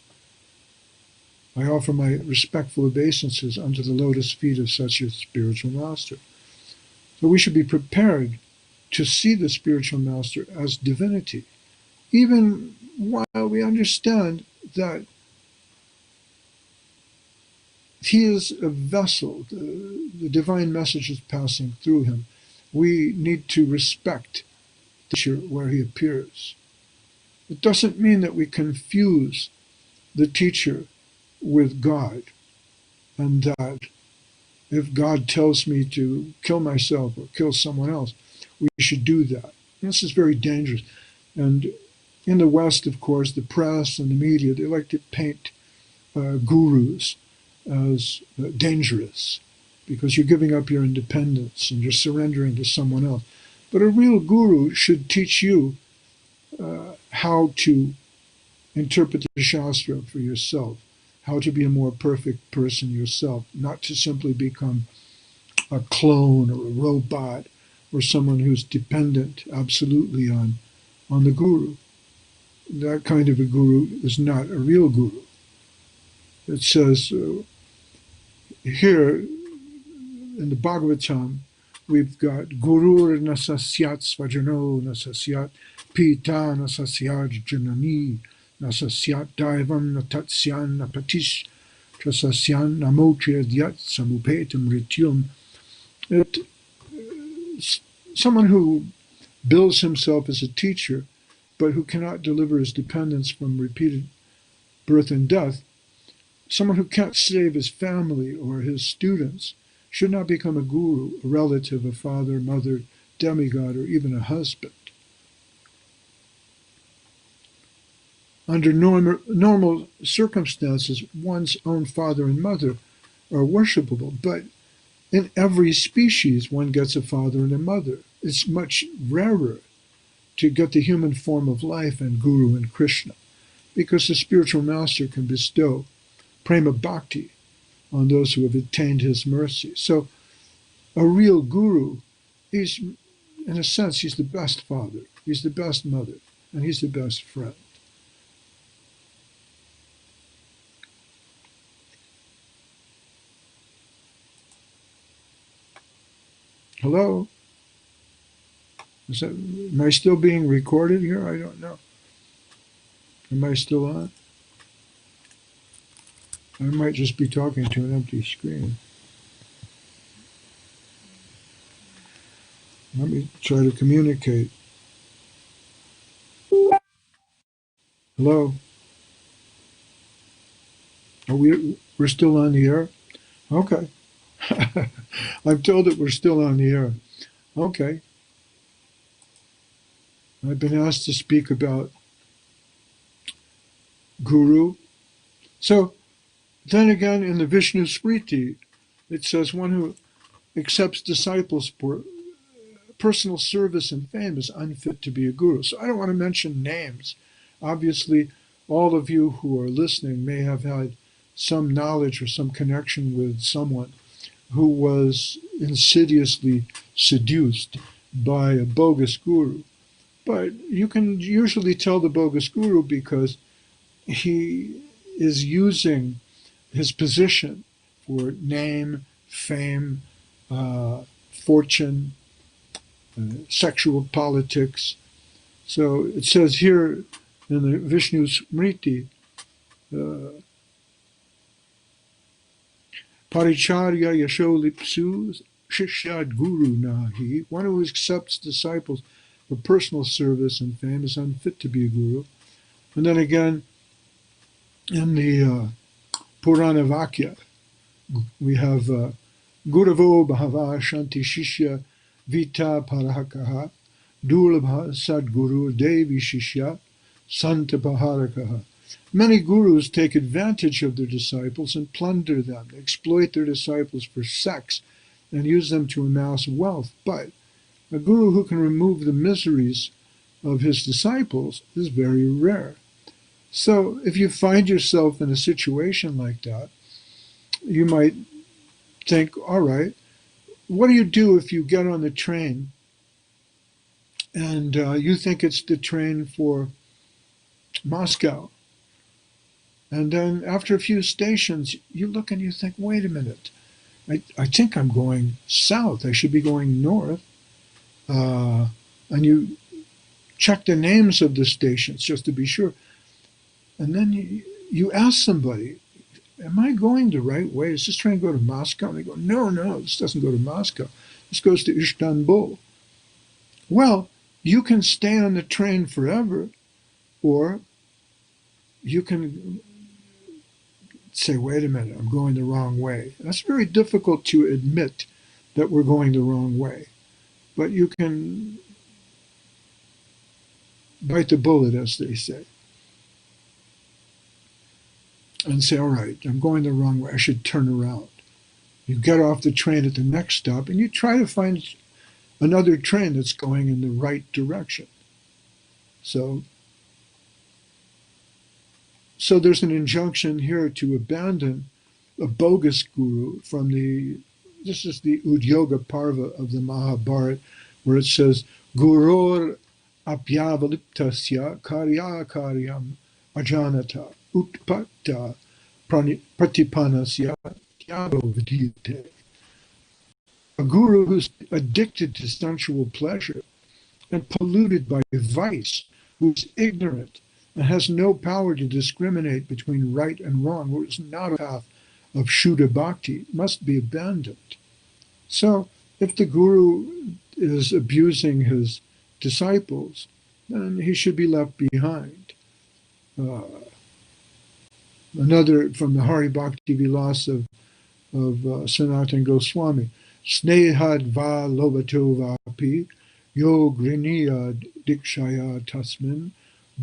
[SPEAKER 2] I offer my respectful obeisances unto the lotus feet of such a spiritual master. So we should be prepared to see the spiritual master as divinity, even while we understand that he is a vessel, the divine message is passing through him. We need to respect the teacher where he appears. It doesn't mean that we confuse the teacher with God, and that if God tells me to kill myself or kill someone else, we should do that. And this is very dangerous. And in the West, of course, the press and the media, they like to paint gurus as dangerous, because you're giving up your independence and you're surrendering to someone else. But a real guru should teach you how to interpret the Shastra for yourself, how to be a more perfect person yourself, not to simply become a clone or a robot or someone who's dependent absolutely on the guru. That kind of a guru is not a real guru. It says here in the Bhagavatam, we've got Gurur nasasyat svajano nasasyat pita nasasyat janani nasasyat daivam natatsyan napatish trasasyan namochadyat samupetam rityum. Someone who bills himself as a teacher, but who cannot deliver his dependents from repeated birth and death, someone who can't save his family or his students, should not become a guru, a relative, a father, mother, demigod, or even a husband. Under normal circumstances, one's own father and mother are worshipable, but in every species one gets a father and a mother. It's much rarer to get the human form of life and Guru and Krishna, because the spiritual master can bestow prema bhakti on those who have attained his mercy. So a real guru, he's, in a sense, he's the best father, he's the best mother, and he's the best friend. Hello? Am I still being recorded here? I don't know. Am I still on? I might just be talking to an empty screen. Let me try to communicate. Hello? We're still on the air? Okay. I'm told that we're still on the air. Okay. I've been asked to speak about Guru. So, then again, in the Vishnu Smriti, it says one who accepts disciples for personal service and fame is unfit to be a guru. So I don't want to mention names. Obviously, all of you who are listening may have had some knowledge or some connection with someone who was insidiously seduced by a bogus guru. But you can usually tell the bogus guru because he is using his position for name, fame, fortune, sexual politics. So it says here in the Vishnu Smriti, Paricharya Yasholipsu Shishad Guru Nahi. One who accepts disciples for personal service and fame is unfit to be a guru. And then again, in the Purana Vakya, we have Guravo Bhava Shanti Shishya Vita Parahakaha Durlabha Sadguru Devi Shishya Santa Paharakaha. Many gurus take advantage of their disciples and plunder them, exploit their disciples for sex, and use them to amass wealth. But a guru who can remove the miseries of his disciples is very rare. So if you find yourself in a situation like that, you might think, all right, what do you do if you get on the train and you think it's the train for Moscow? And then after a few stations, you look and you think, wait a minute, I think I'm going south. I should be going north. And you check the names of the stations just to be sure. And then you ask somebody, am I going the right way? Is this train go to Moscow? And they go, no, this doesn't go to Moscow. This goes to Istanbul. Well, you can stay on the train forever, or you can say, wait a minute, I'm going the wrong way. That's very difficult to admit that we're going the wrong way. But you can bite the bullet, as they say, and say, all right, I'm going the wrong way. I should turn around. You get off the train at the next stop and you try to find another train that's going in the right direction. So there's an injunction here to abandon a bogus guru from this is the Udyoga Parva of the Mahabharata, where it says, Guror apyavaliptasya karyakaryam ajanata utpatta pratipanasya tyabo vidite. A guru who's addicted to sensual pleasure and polluted by vice, who's ignorant and has no power to discriminate between right and wrong, who is not a path of Shuddha Bhakti, must be abandoned. So if the guru is abusing his disciples, then he should be left behind. Another from the Hari Bhakti Vilas of Sanatana Goswami, Snehad va lovato vapi yo griniya dikshaya tasmin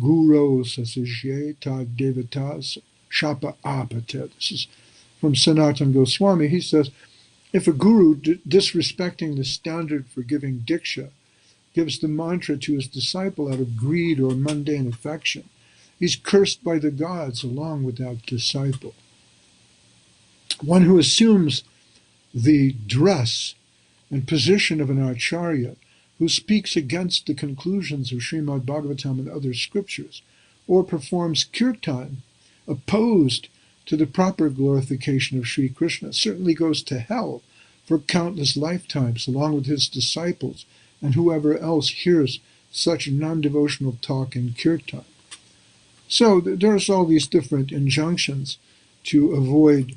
[SPEAKER 2] guru sasajye tad devatas shapa apate. This is from Sanatana Goswami. He says, if a guru, disrespecting the standard for giving diksha, gives the mantra to his disciple out of greed or mundane affection, he's cursed by the gods along with that disciple. One who assumes the dress and position of an acharya, who speaks against the conclusions of Srimad Bhagavatam and other scriptures, or performs kirtan opposed to the proper glorification of Sri Krishna, certainly goes to hell for countless lifetimes, along with his disciples and whoever else hears such non-devotional talk in kirtan. So there's all these different injunctions to avoid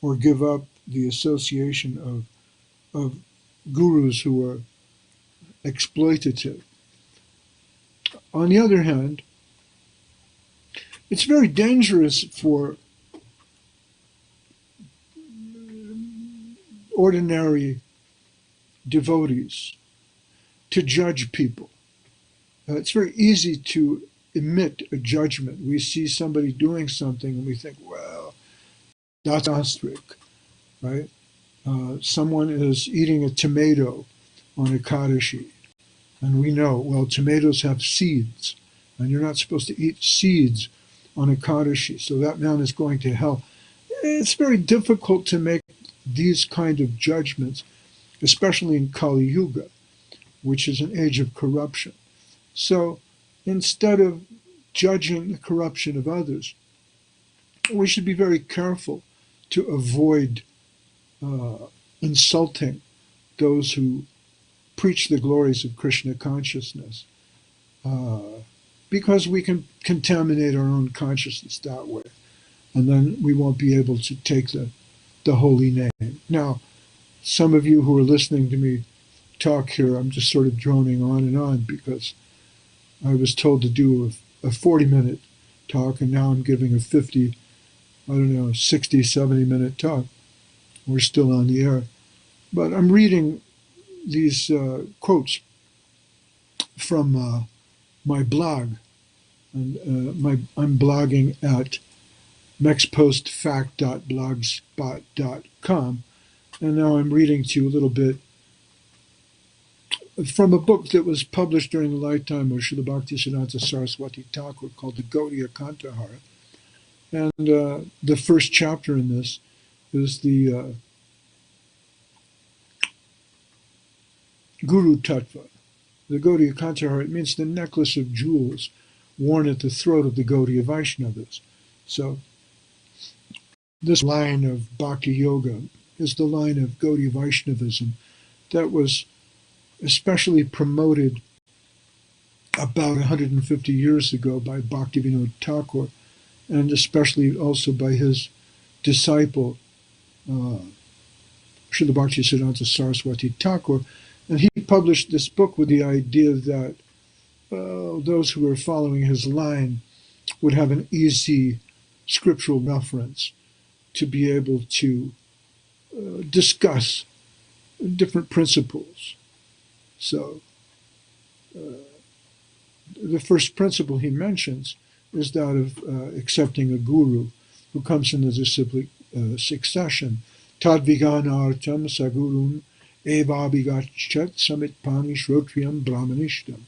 [SPEAKER 2] or give up the association of gurus who are exploitative. On the other hand, it's very dangerous for ordinary devotees to judge people. It's very easy to emit a judgment. We see somebody doing something and we think, well, that's astric, right? Someone is eating a tomato on Ekadashi, and we know, well, tomatoes have seeds, and you're not supposed to eat seeds on Ekadashi, so that man is going to hell. It's very difficult to make these kind of judgments, especially in Kali Yuga, which is an age of corruption. So instead of judging the corruption of others, we should be very careful to avoid insulting those who preach the glories of Krishna consciousness, because we can contaminate our own consciousness that way, and then we won't be able to take the holy name. Now, some of you who are listening to me talk here, I'm just sort of droning on because I was told to do a 40-minute talk, and now I'm giving a 50, 60, 70-minute talk. We're still on the air. But I'm reading these quotes from my blog. And I'm blogging at mexpostfact.blogspot.com. And now I'm reading to you a little bit from a book that was published during the lifetime of Srila Bhaktisiddhanta Saraswati Thakur called the Gaudiya Kantahara. And the first chapter in this is the Guru Tattva. The Gaudiya Kantahara, it means the necklace of jewels worn at the throat of the Gaudiya Vaishnavas. So this line of Bhakti Yoga is the line of Gaudiya Vaishnavism that was especially promoted about 150 years ago by Bhaktivinoda Thakur, and especially also by his disciple, Srila Bhaktisiddhanta Saraswati Thakur. And he published this book with the idea that those who were following his line would have an easy scriptural reference to be able to discuss different principles. So the first principle he mentions is that of accepting a guru who comes in the disciplic succession. Tad viganartam sagurum evabhigachat samitpani shrotriyam brahmanishtam.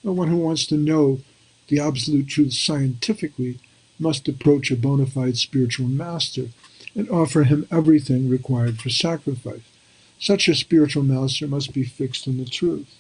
[SPEAKER 2] One who wants to know the absolute truth scientifically must approach a bona fide spiritual master and offer him everything required for sacrifice. Such a spiritual master must be fixed in the truth.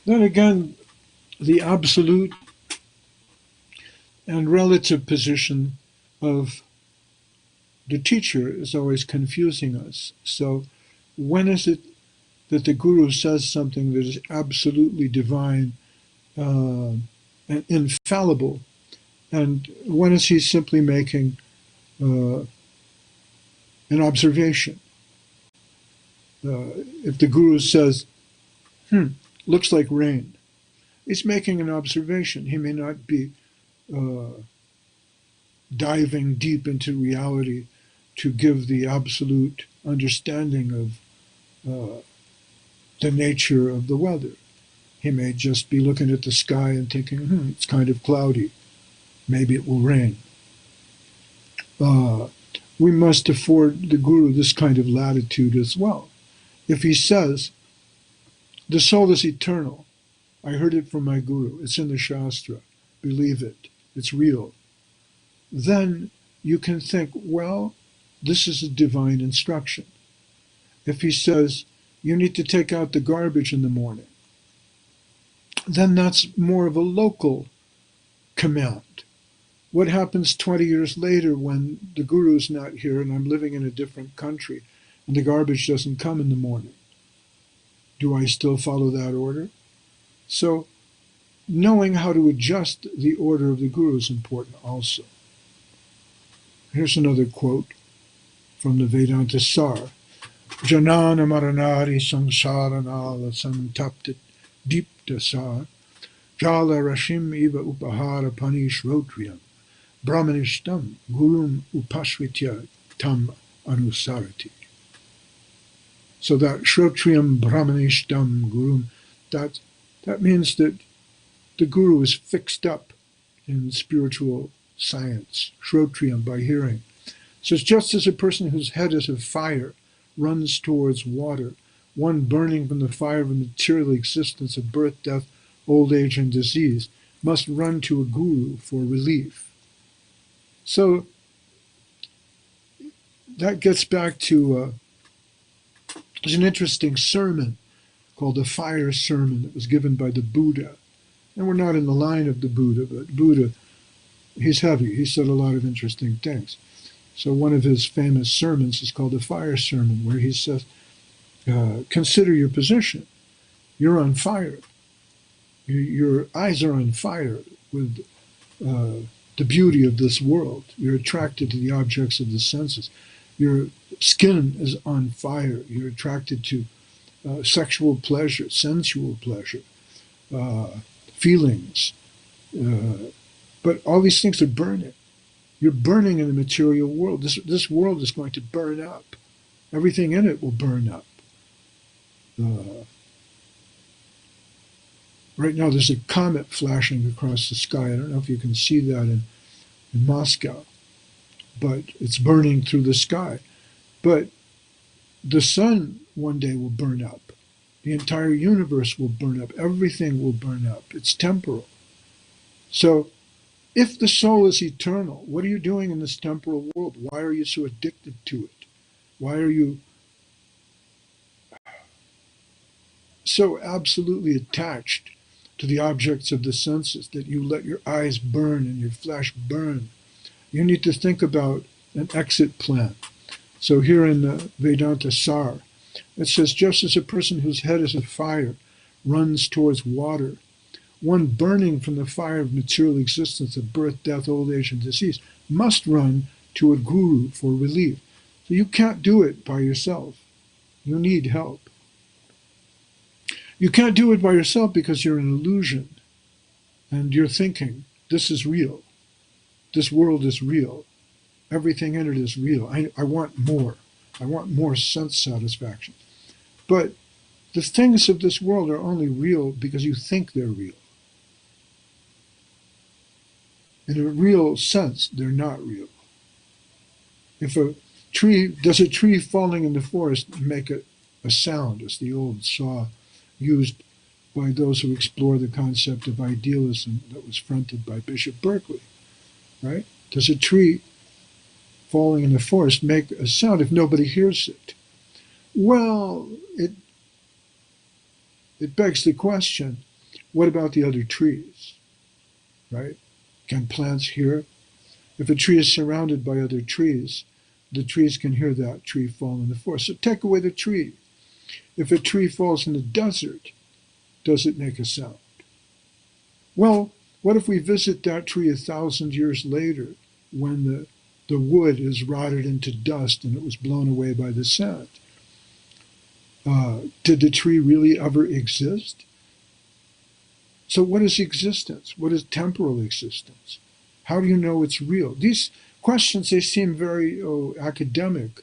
[SPEAKER 2] Then again, the absolute and relative position of the teacher is always confusing us. So when is it that the Guru says something that is absolutely divine and infallible? And when is he simply making an observation? If the Guru says, looks like rain, he's making an observation. He may not be diving deep into reality to give the absolute understanding of the nature of the weather. He may just be looking at the sky and thinking, it's kind of cloudy. Maybe it will rain. We must afford the Guru this kind of latitude as well. If he says, the soul is eternal, I heard it from my Guru, it's in the Shastra, believe it, it's real, then you can think, well, this is a divine instruction. If he says, you need to take out the garbage in the morning, then that's more of a local command. What happens 20 years later when the Guru's not here and I'm living in a different country and the garbage doesn't come in the morning? Do I still follow that order? So knowing how to adjust the order of the Guru is important also. Here's another quote from the Vedanta Sar. Janana maranari samsaranala santaptit deepta sar jala rashim iva upahara panishrotriyam brahmanishtam gurum upashvitya tam anusarati. So that shrotriyam brahmanishtam gurum, that means that the Guru is fixed up in spiritual science, shrotriyam, by hearing. So it's just as a person whose head is of fire runs towards water, one burning from the fire of material existence of birth, death, old age, and disease, must run to a Guru for relief. So that gets back to there's an interesting sermon called the Fire Sermon that was given by the Buddha. And we're not in the line of the Buddha, but Buddha, he's heavy. He said a lot of interesting things. So one of his famous sermons is called the Fire Sermon, where he says, consider your position. You're on fire. Your eyes are on fire with the beauty of this world. You're attracted to the objects of the senses. Your skin is on fire. You're attracted to sexual pleasure, sensual pleasure, feelings. But all these things are burning. You're burning in the material world. This world is going to burn up. Everything in it will burn up. Right now there's a comet flashing across the sky. I don't know if you can see that in Moscow, but it's burning through the sky. But the sun one day will burn up. The entire universe will burn up. Everything will burn up. It's temporal. So if the soul is eternal, what are you doing in this temporal world? Why are you so addicted to it? Why are you so absolutely attached to the objects of the senses that you let your eyes burn and your flesh burn? You need to think about an exit plan. So here in the Vedanta Sar, it says, just as a person whose head is afire runs towards water, one burning from the fire of material existence of birth, death, old age, and disease must run to a Guru for relief. So you can't do it by yourself. You need help. You can't do it by yourself because you're an illusion and you're thinking, this is real. This world is real. Everything in it is real. I want more. I want more sense satisfaction. But the things of this world are only real because you think they're real. In a real sense, they're not real. If does a tree falling in the forest make a sound, as the old saw used by those who explore the concept of idealism that was fronted by Bishop Berkeley, right? Does a tree falling in the forest make a sound if nobody hears it? Well, it begs the question, what about the other trees, right? Can plants hear? If a tree is surrounded by other trees, the trees can hear that tree fall in the forest. So take away the tree. If a tree falls in the desert, does it make a sound? Well, what if we visit that tree 1,000 years later when the wood is rotted into dust and it was blown away by the sand? Did the tree really ever exist? So what is existence? What is temporal existence? How do you know it's real? These questions, they seem very academic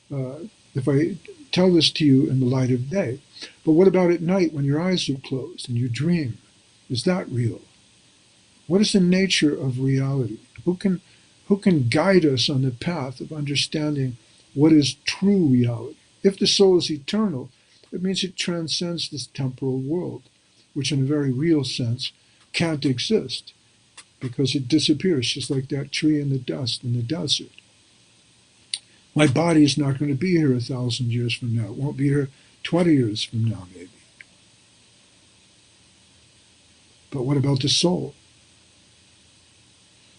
[SPEAKER 2] if I tell this to you in the light of day. But what about at night when your eyes are closed and you dream? Is that real? What is the nature of reality? Who can guide us on the path of understanding what is true reality? If the soul is eternal, it means it transcends this temporal world, which in a very real sense can't exist because it disappears, just like that tree in the dust in the desert. My body is not going to be here 1,000 years from now. It won't be here 20 years from now, maybe. But what about the soul?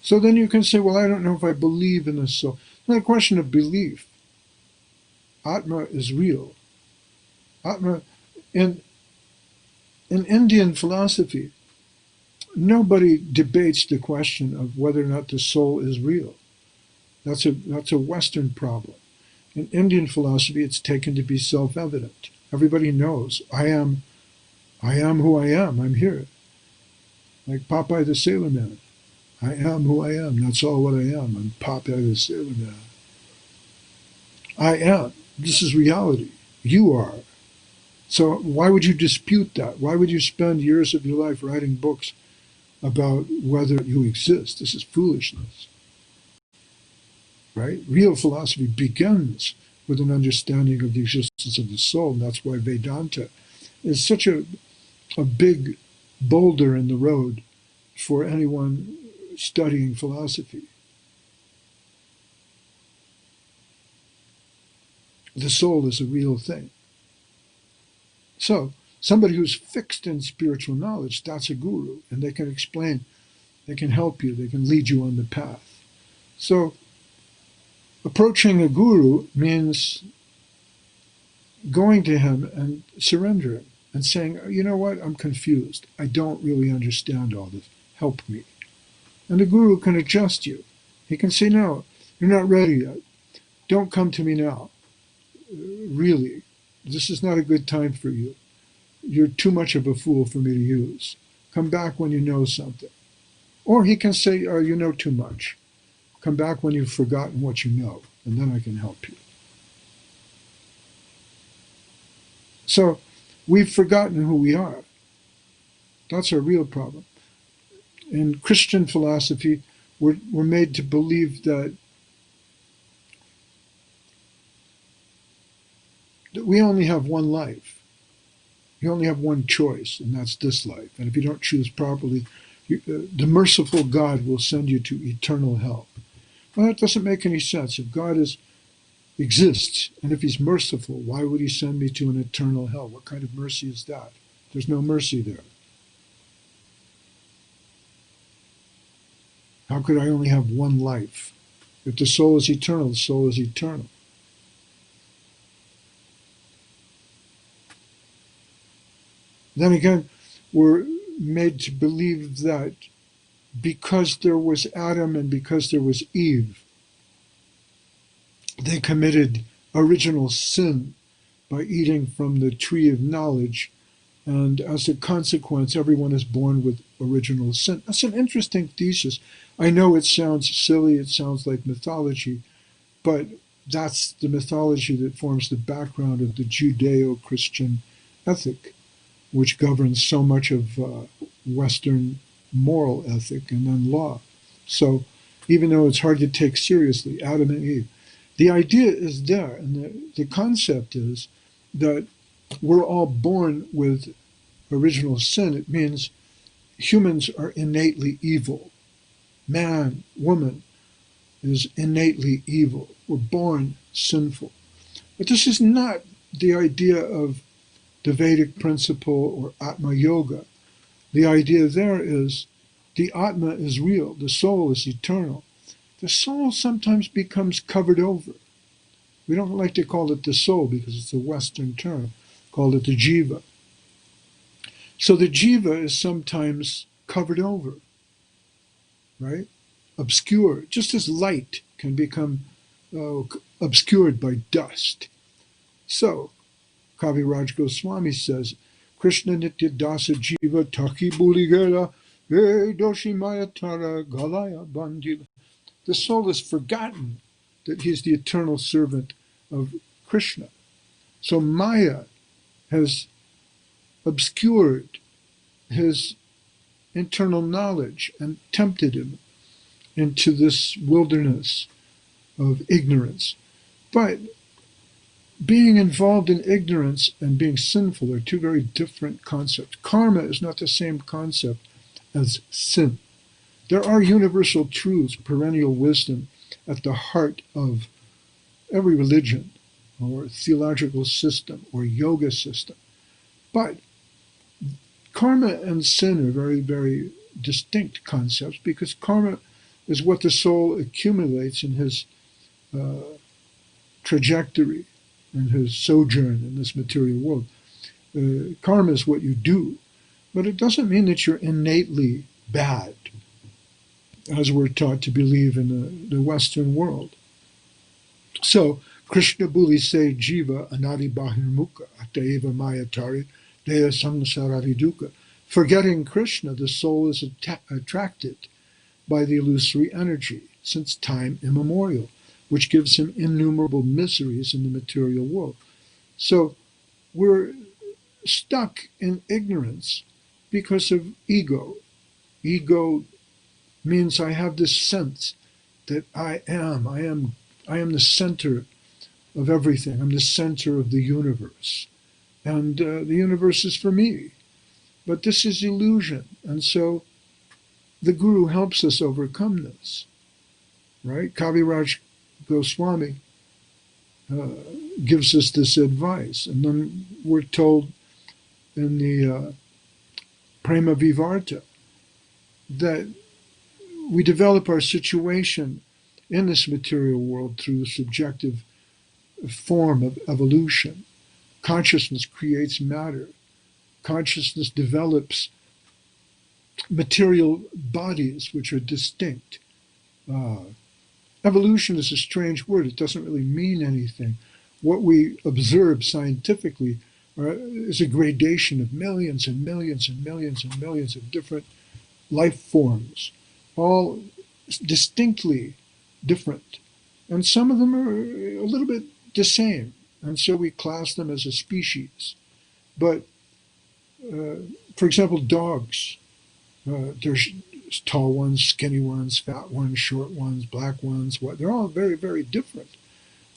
[SPEAKER 2] So then you can say, well, I don't know if I believe in the soul. It's not a question of belief. Atma is real. Atma, in Indian philosophy, nobody debates the question of whether or not the soul is real. That's a Western problem. In Indian philosophy, it's taken to be self-evident. Everybody knows, I am who I am, I'm here. Like Popeye the Sailor Man. I am who I am, that's all what I am. I'm Popeye the Sailor Man. I am. This is reality. You are. So why would you dispute that? Why would you spend years of your life writing books about whether you exist? This is foolishness. Right? Real philosophy begins with an understanding of the existence of the soul, and that's why Vedanta is such a big boulder in the road for anyone studying philosophy. The soul is a real thing. So, somebody who's fixed in spiritual knowledge, that's a guru, and they can explain, they can help you, they can lead you on the path. So, approaching a guru means going to him and surrendering and saying, you know what, I'm confused. I don't really understand all this. Help me. And the guru can adjust you. He can say, no, you're not ready yet. Don't come to me now. Really, this is not a good time for you. You're too much of a fool for me to use. Come back when you know something. Or he can say, oh, you know too much. Come back when you've forgotten what you know, and then I can help you. So we've forgotten who we are. That's our real problem. In Christian philosophy, we're made to believe that we only have one life. You only have one choice, and that's this life. And if you don't choose properly, the merciful God will send you to eternal hell. Well, that doesn't make any sense. If God exists, and if he's merciful, why would he send me to an eternal hell? What kind of mercy is that? There's no mercy there. How could I only have one life? If the soul is eternal, the soul is eternal. Then again, we're made to believe that because there was Adam and because there was Eve, they committed original sin by eating from the tree of knowledge, and as a consequence, everyone is born with original sin. That's an interesting thesis. I know it sounds silly, it sounds like mythology, but that's the mythology that forms the background of the Judeo-Christian ethic, which governs so much of Western moral ethic and then law. So even though it's hard to take seriously, Adam and Eve, the idea is there, and the concept is that we're all born with original sin. It means humans are innately evil. Man, woman is innately evil. We're born sinful. But this is not the idea of the Vedic principle or Atma Yoga. The idea there is the Atma is real, the soul is eternal. The soul sometimes becomes covered over. We don't like to call it the soul because it's a Western term. Call it the jiva. So the jiva is sometimes covered over, right? Obscured, just as light can become obscured by dust. So, Kaviraj Goswami says, Krishna nitya dasa jiva taki buligela doshi mayatara galaya bandila. The soul has forgotten that he is the eternal servant of Krishna. So Maya has obscured his internal knowledge and tempted him into this wilderness of ignorance. But being involved in ignorance and being sinful are two very different concepts. Karma is not the same concept as sin. There are universal truths, perennial wisdom at the heart of every religion or theological system or yoga system. But karma and sin are very, very distinct concepts because karma is what the soul accumulates in his trajectory, in his sojourn in this material world. Karma is what you do, but it doesn't mean that you're innately bad, as we're taught to believe in the Western world. So, Krishna Buli se jiva anadi bahirmukha ataiva mayatari deya samsarari dukkha. Forgetting Krishna, the soul is attracted by the illusory energy since time immemorial, which gives him innumerable miseries in the material world. So we're stuck in ignorance because of ego. Ego means I have this sense that I am the center of everything. I'm the center of the universe. And the universe is for me. But this is illusion. And so the Guru helps us overcome this. Right? Kaviraj Goswami gives us this advice. And then we're told in the Prema Vivarta that we develop our situation in this material world through the subjective form of evolution. Consciousness creates matter. Consciousness develops material bodies which are distinct. Evolution is a strange word. It doesn't really mean anything. What we observe scientifically is a gradation of millions and millions and millions and millions of different life forms, all distinctly different. And some of them are a little bit the same. And so we class them as a species. But, for example, dogs. There's tall ones, skinny ones, fat ones, short ones, black ones. They're all very, very different.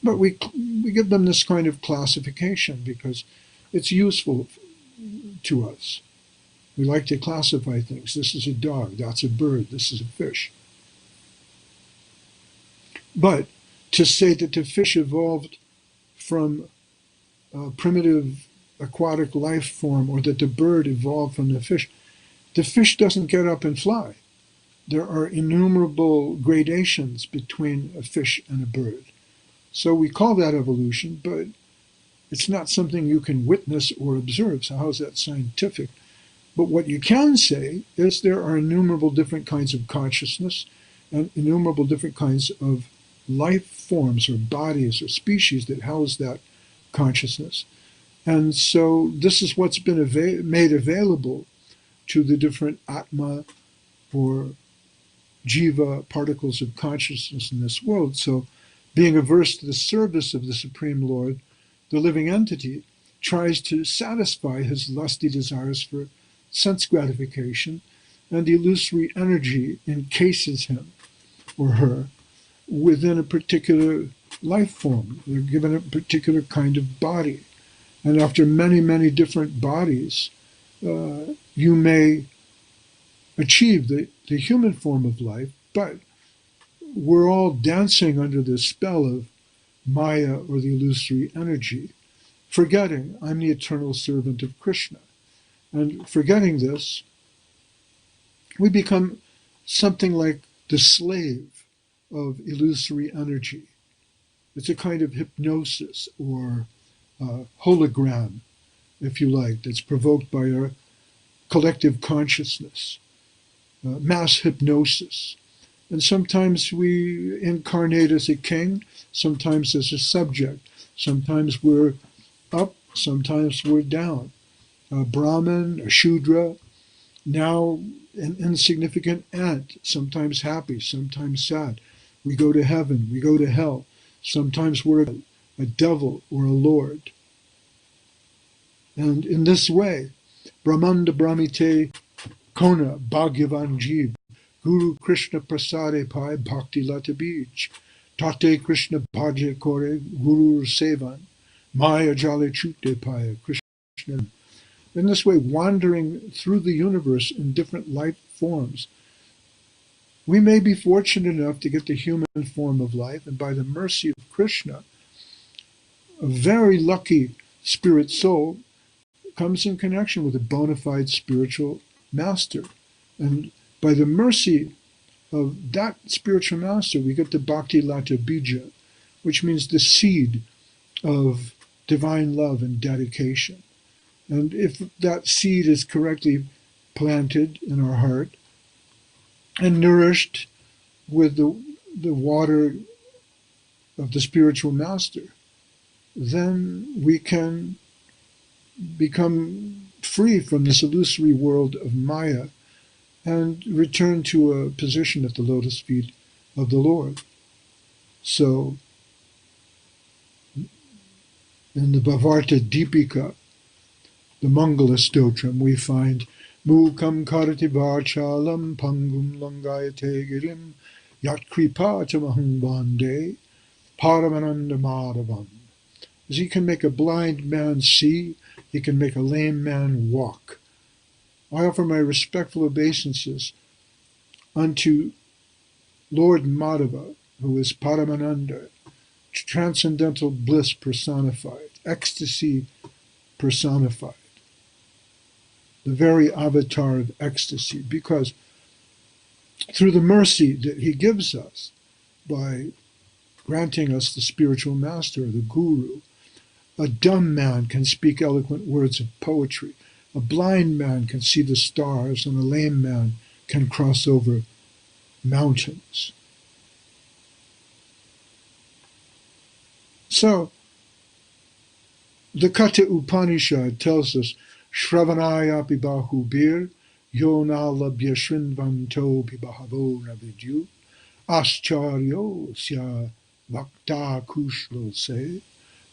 [SPEAKER 2] But we give them this kind of classification because it's useful to us. We like to classify things. This is a dog, that's a bird, this is a fish. But to say that the fish evolved from a primitive aquatic life form or that the bird evolved from the fish doesn't get up and fly. There are innumerable gradations between a fish and a bird. So we call that evolution, but it's not something you can witness or observe. So how is that scientific? But what you can say is there are innumerable different kinds of consciousness and innumerable different kinds of life forms or bodies or species that house that consciousness. And so this is what's been made available to the different Atma or Jiva particles of consciousness in this world. So being averse to the service of the Supreme Lord, the living entity tries to satisfy his lusty desires for sense gratification, and the illusory energy encases him or her within a particular life form. They're given a particular kind of body. And after many, many different bodies, you may achieve the human form of life, but we're all dancing under the spell of Maya or the illusory energy, forgetting I'm the eternal servant of Krishna. And forgetting this, we become something like the slave of illusory energy. It's a kind of hypnosis or hologram, if you like, that's provoked by our collective consciousness, mass hypnosis. And sometimes we incarnate as a king, sometimes as a subject. Sometimes we're up, sometimes we're down. A Brahmin, a Shudra, now an insignificant ant, sometimes happy, sometimes sad. We go to heaven, we go to hell. Sometimes we're a devil or a lord. And in this way, Brahmanda Brahmite Kona Bhagavan Jeev, Guru Krishna Prasade Pai Bhakti Lata Beach, Tate Krishna Bhaje Kore Guru Sevan, Maya Jale Chute Pai Krishna. In this way, wandering through the universe in different life forms, we may be fortunate enough to get the human form of life, and by the mercy of Krishna, a very lucky spirit soul comes in connection with a bona fide spiritual master. And by the mercy of that spiritual master, we get the Bhakti Lata Bija, which means the seed of divine love and dedication. And if that seed is correctly planted in our heart and nourished with the water of the spiritual master, then we can become free from this illusory world of Maya and return to a position at the lotus feet of the Lord. So, in the Bhavarta Deepika, the Mangala Stotram, we find Mukam Karati Vachalam Pangum Langayate Girim Yat Kripatamaham Bande Paramananda Madhavam. As he can make a blind man see, he can make a lame man walk. I offer my respectful obeisances unto Lord Madhava, who is Paramananda, transcendental bliss personified, ecstasy personified, the very avatar of ecstasy, because through the mercy that he gives us by granting us the spiritual master, the guru, a dumb man can speak eloquent words of poetry. A blind man can see the stars, and a lame man can cross over mountains. So, the Katha Upanishad tells us, Shravanaya pibahubir, yona labhya shrinvanto pibahavo navidyu, ascharyo sya vakta kushlo se,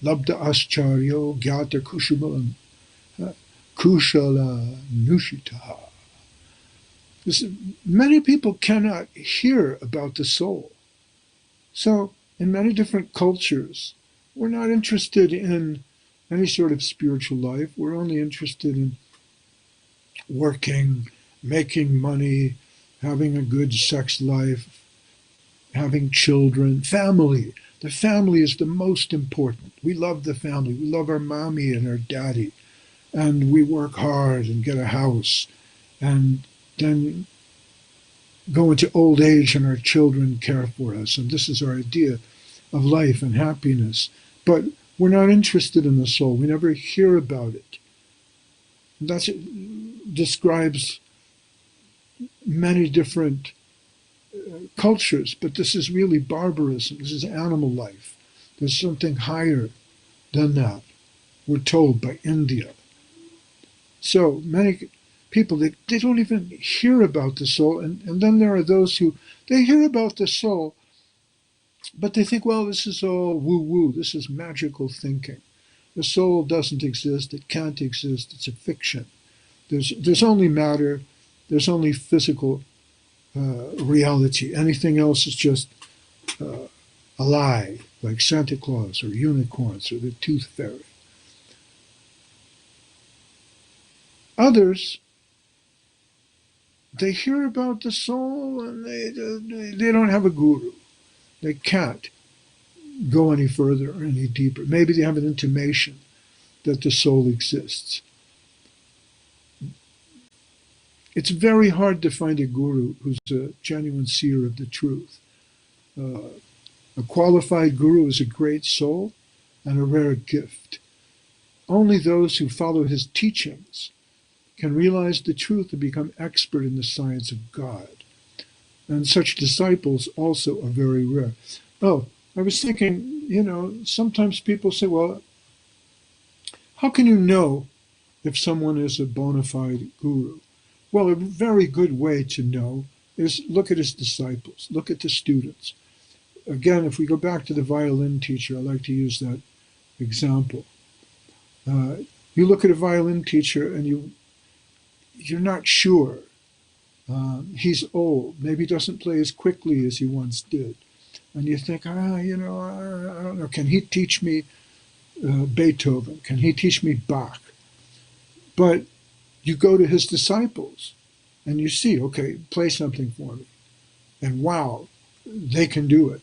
[SPEAKER 2] labda ascharyo gyata kushala nushitaha. Many people cannot hear about the soul. So, in many different cultures, we're not interested in any sort of spiritual life. We're only interested in working, making money, having a good sex life, having children, family. The family is the most important. We love the family. We love our mommy and our daddy. And we work hard and get a house. And then go into old age and our children care for us. And this is our idea of life and happiness. But we're not interested in the soul. We never hear about it. That describes many different cultures, but this is really barbarism. This is animal life. There's something higher than that, we're told by India. So many people, they don't even hear about the soul. And then there are those who, they hear about the soul, but they think, well, this is all woo-woo. This is magical thinking. The soul doesn't exist. It can't exist. It's a fiction. There's only matter. There's only physical reality. Anything else is just a lie, like Santa Claus or unicorns or the tooth fairy. Others, they hear about the soul and they don't have a guru. They can't go any further or any deeper. Maybe they have an intimation that the soul exists. It's very hard to find a guru who's a genuine seer of the truth. A qualified guru is a great soul and a rare gift. Only those who follow his teachings can realize the truth and become expert in the science of God. And such disciples also are very rare. Oh, I was thinking, sometimes people say, well, how can you know if someone is a bona fide guru? Well, a very good way to know is look at his disciples, look at the students. Again, if we go back to the violin teacher, I like to use that example. You look at a violin teacher and you're not sure. He's old. Maybe he doesn't play as quickly as he once did. And you think, I don't know, can he teach me Beethoven? Can he teach me Bach? But you go to his disciples and you see, okay, play something for me. And wow, they can do it.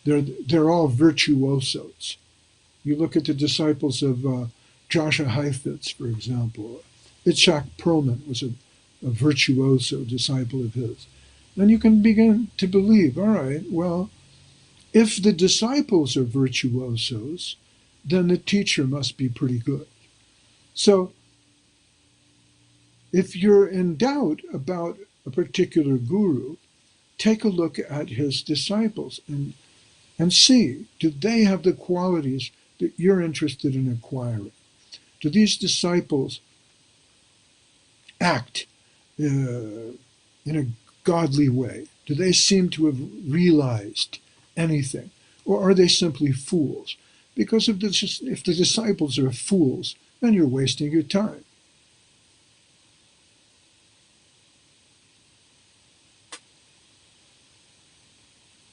[SPEAKER 2] They're all virtuosos. You look at the disciples of Joshua Heifetz, for example. Itzhak Perlman was a virtuoso disciple of his. Then you can begin to believe, all right, well, if the disciples are virtuosos, then the teacher must be pretty good. So if you're in doubt about a particular guru, take a look at his disciples and see, do they have the qualities that you're interested in acquiring? Do these disciples act in a godly way? Do they seem to have realized anything? Or are they simply fools? Because if the disciples are fools, then you're wasting your time.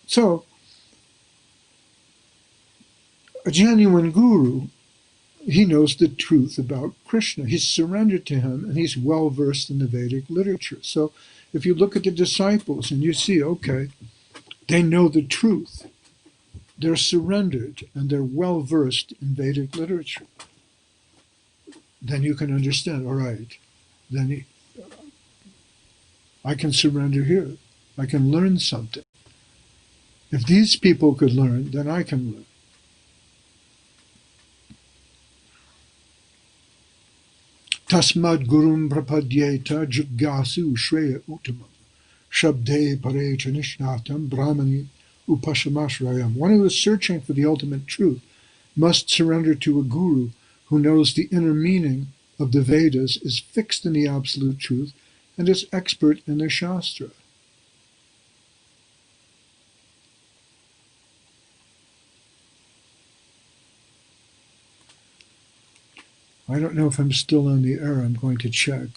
[SPEAKER 2] So, a genuine guru, he knows the truth about Krishna. He's surrendered to him, and he's well versed in the Vedic literature. So if you look at the disciples and you see, okay, they know the truth, they're surrendered, and they're well versed in Vedic literature, then you can understand, all right, then I can surrender here. I can learn something. If these people could learn, then I can learn. Tasmad gurum prapadyeta jigyasu shreya uttamam shabde parecha nishnatam brahmani upashamashrayam. One who is searching for the ultimate truth must surrender to a guru who knows the inner meaning of the Vedas, is fixed in the absolute truth, and is expert in the Shastra. I don't know if I'm still on the air. I'm going to check.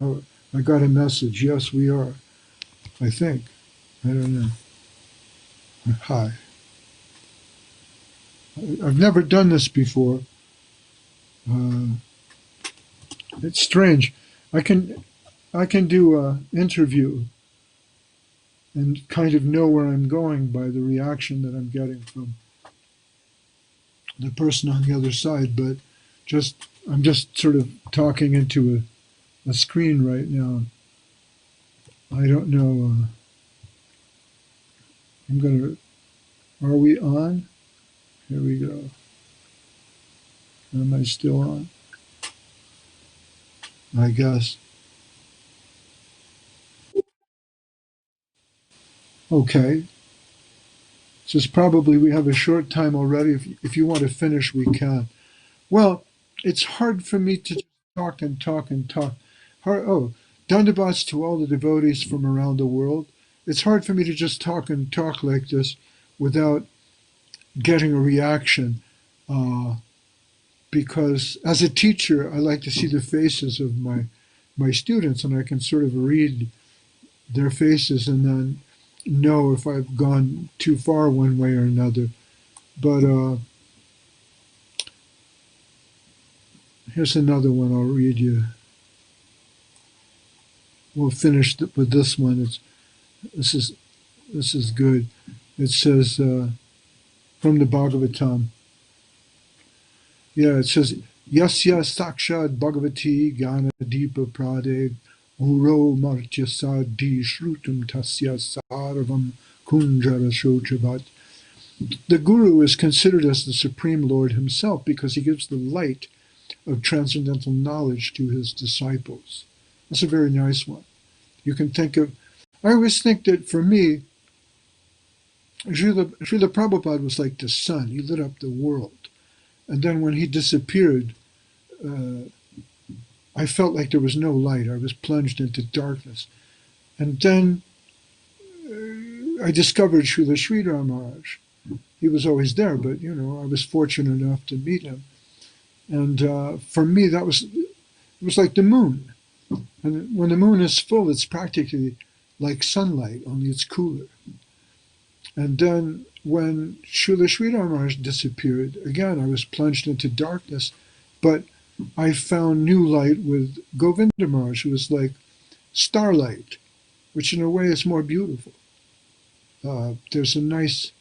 [SPEAKER 2] Oh, I got a message. Yes, we are. I think. I don't know. Hi. I've never done this before. It's strange. I can do an interview and kind of know where I'm going by the reaction that I'm getting from the person on the other side, but I'm just sort of talking into a screen right now. I don't know. Are we on? Here we go. Am I still on? I guess. Okay. Just probably we have a short time already. If you want to finish, we can. Well, it's hard for me to talk and talk and talk. Dandavats to all the devotees from around the world. It's hard for me to just talk and talk like this without getting a reaction. Because as a teacher, I like to see the faces of my students, and I can sort of read their faces and then know if I've gone too far one way or another. But here's another one I'll read you. We'll finish with this one. This is good. It says from the Bhagavatam. Yeah, it says, Yasya sakshad bhagavati gana deepa prade uro martya sadhi shrutam tasya sarvam kunjara shochavat. The Guru is considered as the Supreme Lord himself because he gives the light of transcendental knowledge to his disciples. That's a very nice one. You can think of, I always think that for me, Srila Prabhupada was like the sun. He lit up the world. And then when he disappeared, I felt like there was no light. I was plunged into darkness. And then I discovered Srila Sridhar Maharaj. He was always there, but, I was fortunate enough to meet him. And for me, it was like the moon. And when the moon is full, it's practically like sunlight, only it's cooler. And then when Srila Sridhar Maharaj disappeared, again, I was plunged into darkness, but I found new light with Govinda Maharaj, who was like starlight, which in a way is more beautiful. There's a nice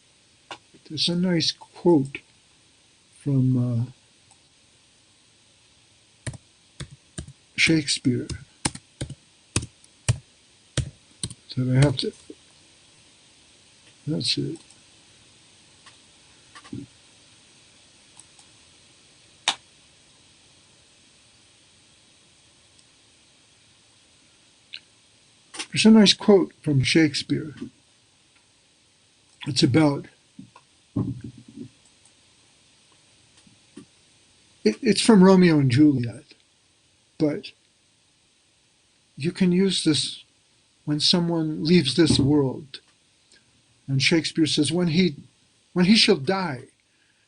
[SPEAKER 2] quote from Shakespeare that I have to. That's it. There's a nice quote from Shakespeare. It's about, it's from Romeo and Juliet, but you can use this when someone leaves this world. And Shakespeare says, when he shall die,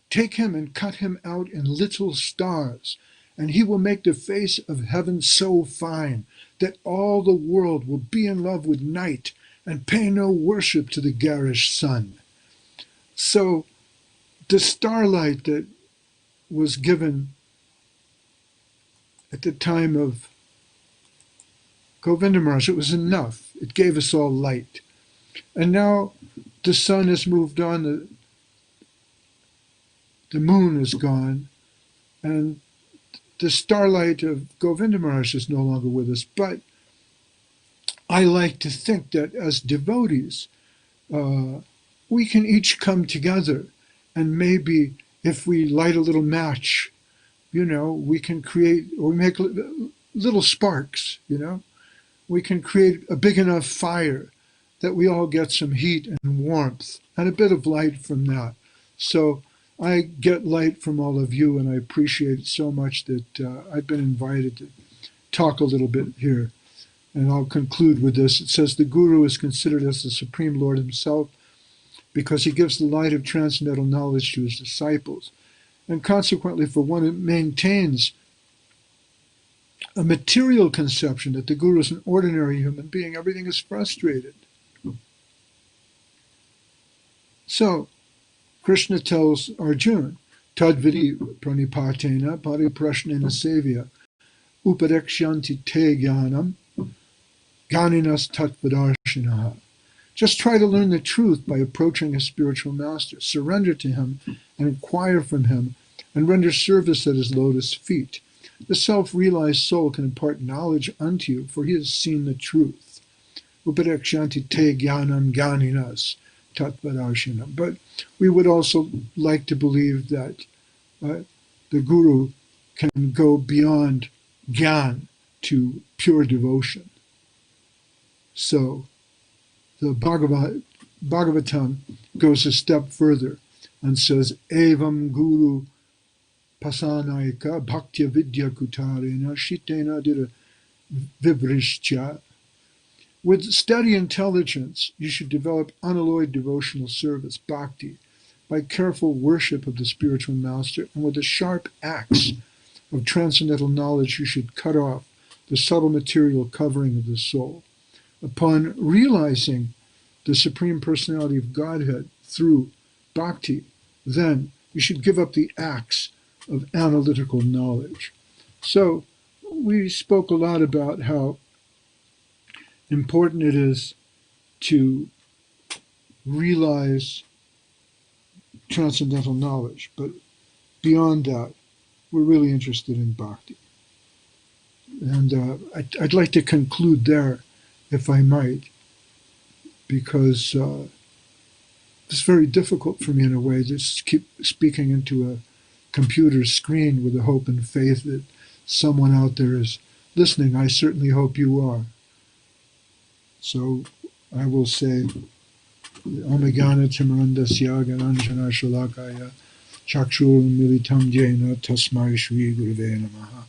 [SPEAKER 2] take him and cut him out in little stars, and he will make the face of heaven so fine that all the world will be in love with night and pay no worship to the garish sun. So the starlight that was given at the time of Govinda Maharaj, it was enough. It gave us all light. And now the sun has moved on, the moon is gone, and the starlight of Govinda Maharaj is no longer with us. But I like to think that as devotees, we can each come together, and maybe if we light a little match, we can create, or make little sparks, we can create a big enough fire that we all get some heat and warmth and a bit of light from that. So I get light from all of you, and I appreciate it so much that I've been invited to talk a little bit here. And I'll conclude with this. It says, the Guru is considered as the Supreme Lord himself because he gives the light of transcendental knowledge to his disciples. And consequently, for one who maintains a material conception that the Guru is an ordinary human being, everything is frustrated. So, Krishna tells Arjuna, Tadvidi pranipatena pariprashnena sevya upadekshanti te jnanam ganinas tatvadarshinaha. Just try to learn the truth by approaching a spiritual master. Surrender to him and inquire from him and render service at his lotus feet. The self-realized soul can impart knowledge unto you, for he has seen the truth. Upadekshanti te jnanam ganinas tatvadarshina. But we would also like to believe that the Guru can go beyond Gyan to pure devotion. So the Bhagavatam goes a step further and says, Evam Guru Pasanaika Bhaktya Vidya Kutarena Shitena Dira Vibrishcha. With steady intelligence, you should develop unalloyed devotional service, bhakti, by careful worship of the spiritual master, and with a sharp axe of transcendental knowledge, you should cut off the subtle material covering of the soul. Upon realizing the Supreme Personality of Godhead through bhakti, then you should give up the axe of analytical knowledge. So we spoke a lot about how important it is to realize transcendental knowledge, but beyond that, we're really interested in bhakti. And I'd like to conclude there, if I might, because it's very difficult for me in a way to keep speaking into a computer screen with the hope and faith that someone out there is listening. I certainly hope you are. So I will say, Omagana Timrandasya Gananjana Shalakaya Chakshur Militam Jena Tasmai Shri Gurave Namaha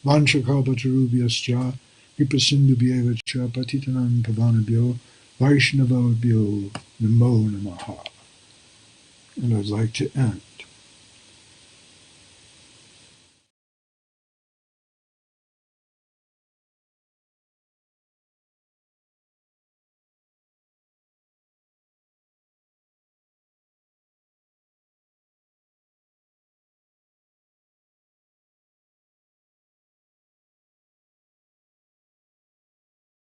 [SPEAKER 2] Vanchakapatarubyascha Vipasindubhyevacha Patitanam Pavanabhyo Vaishnavabhyo Namo Namaha. And I'd like to end.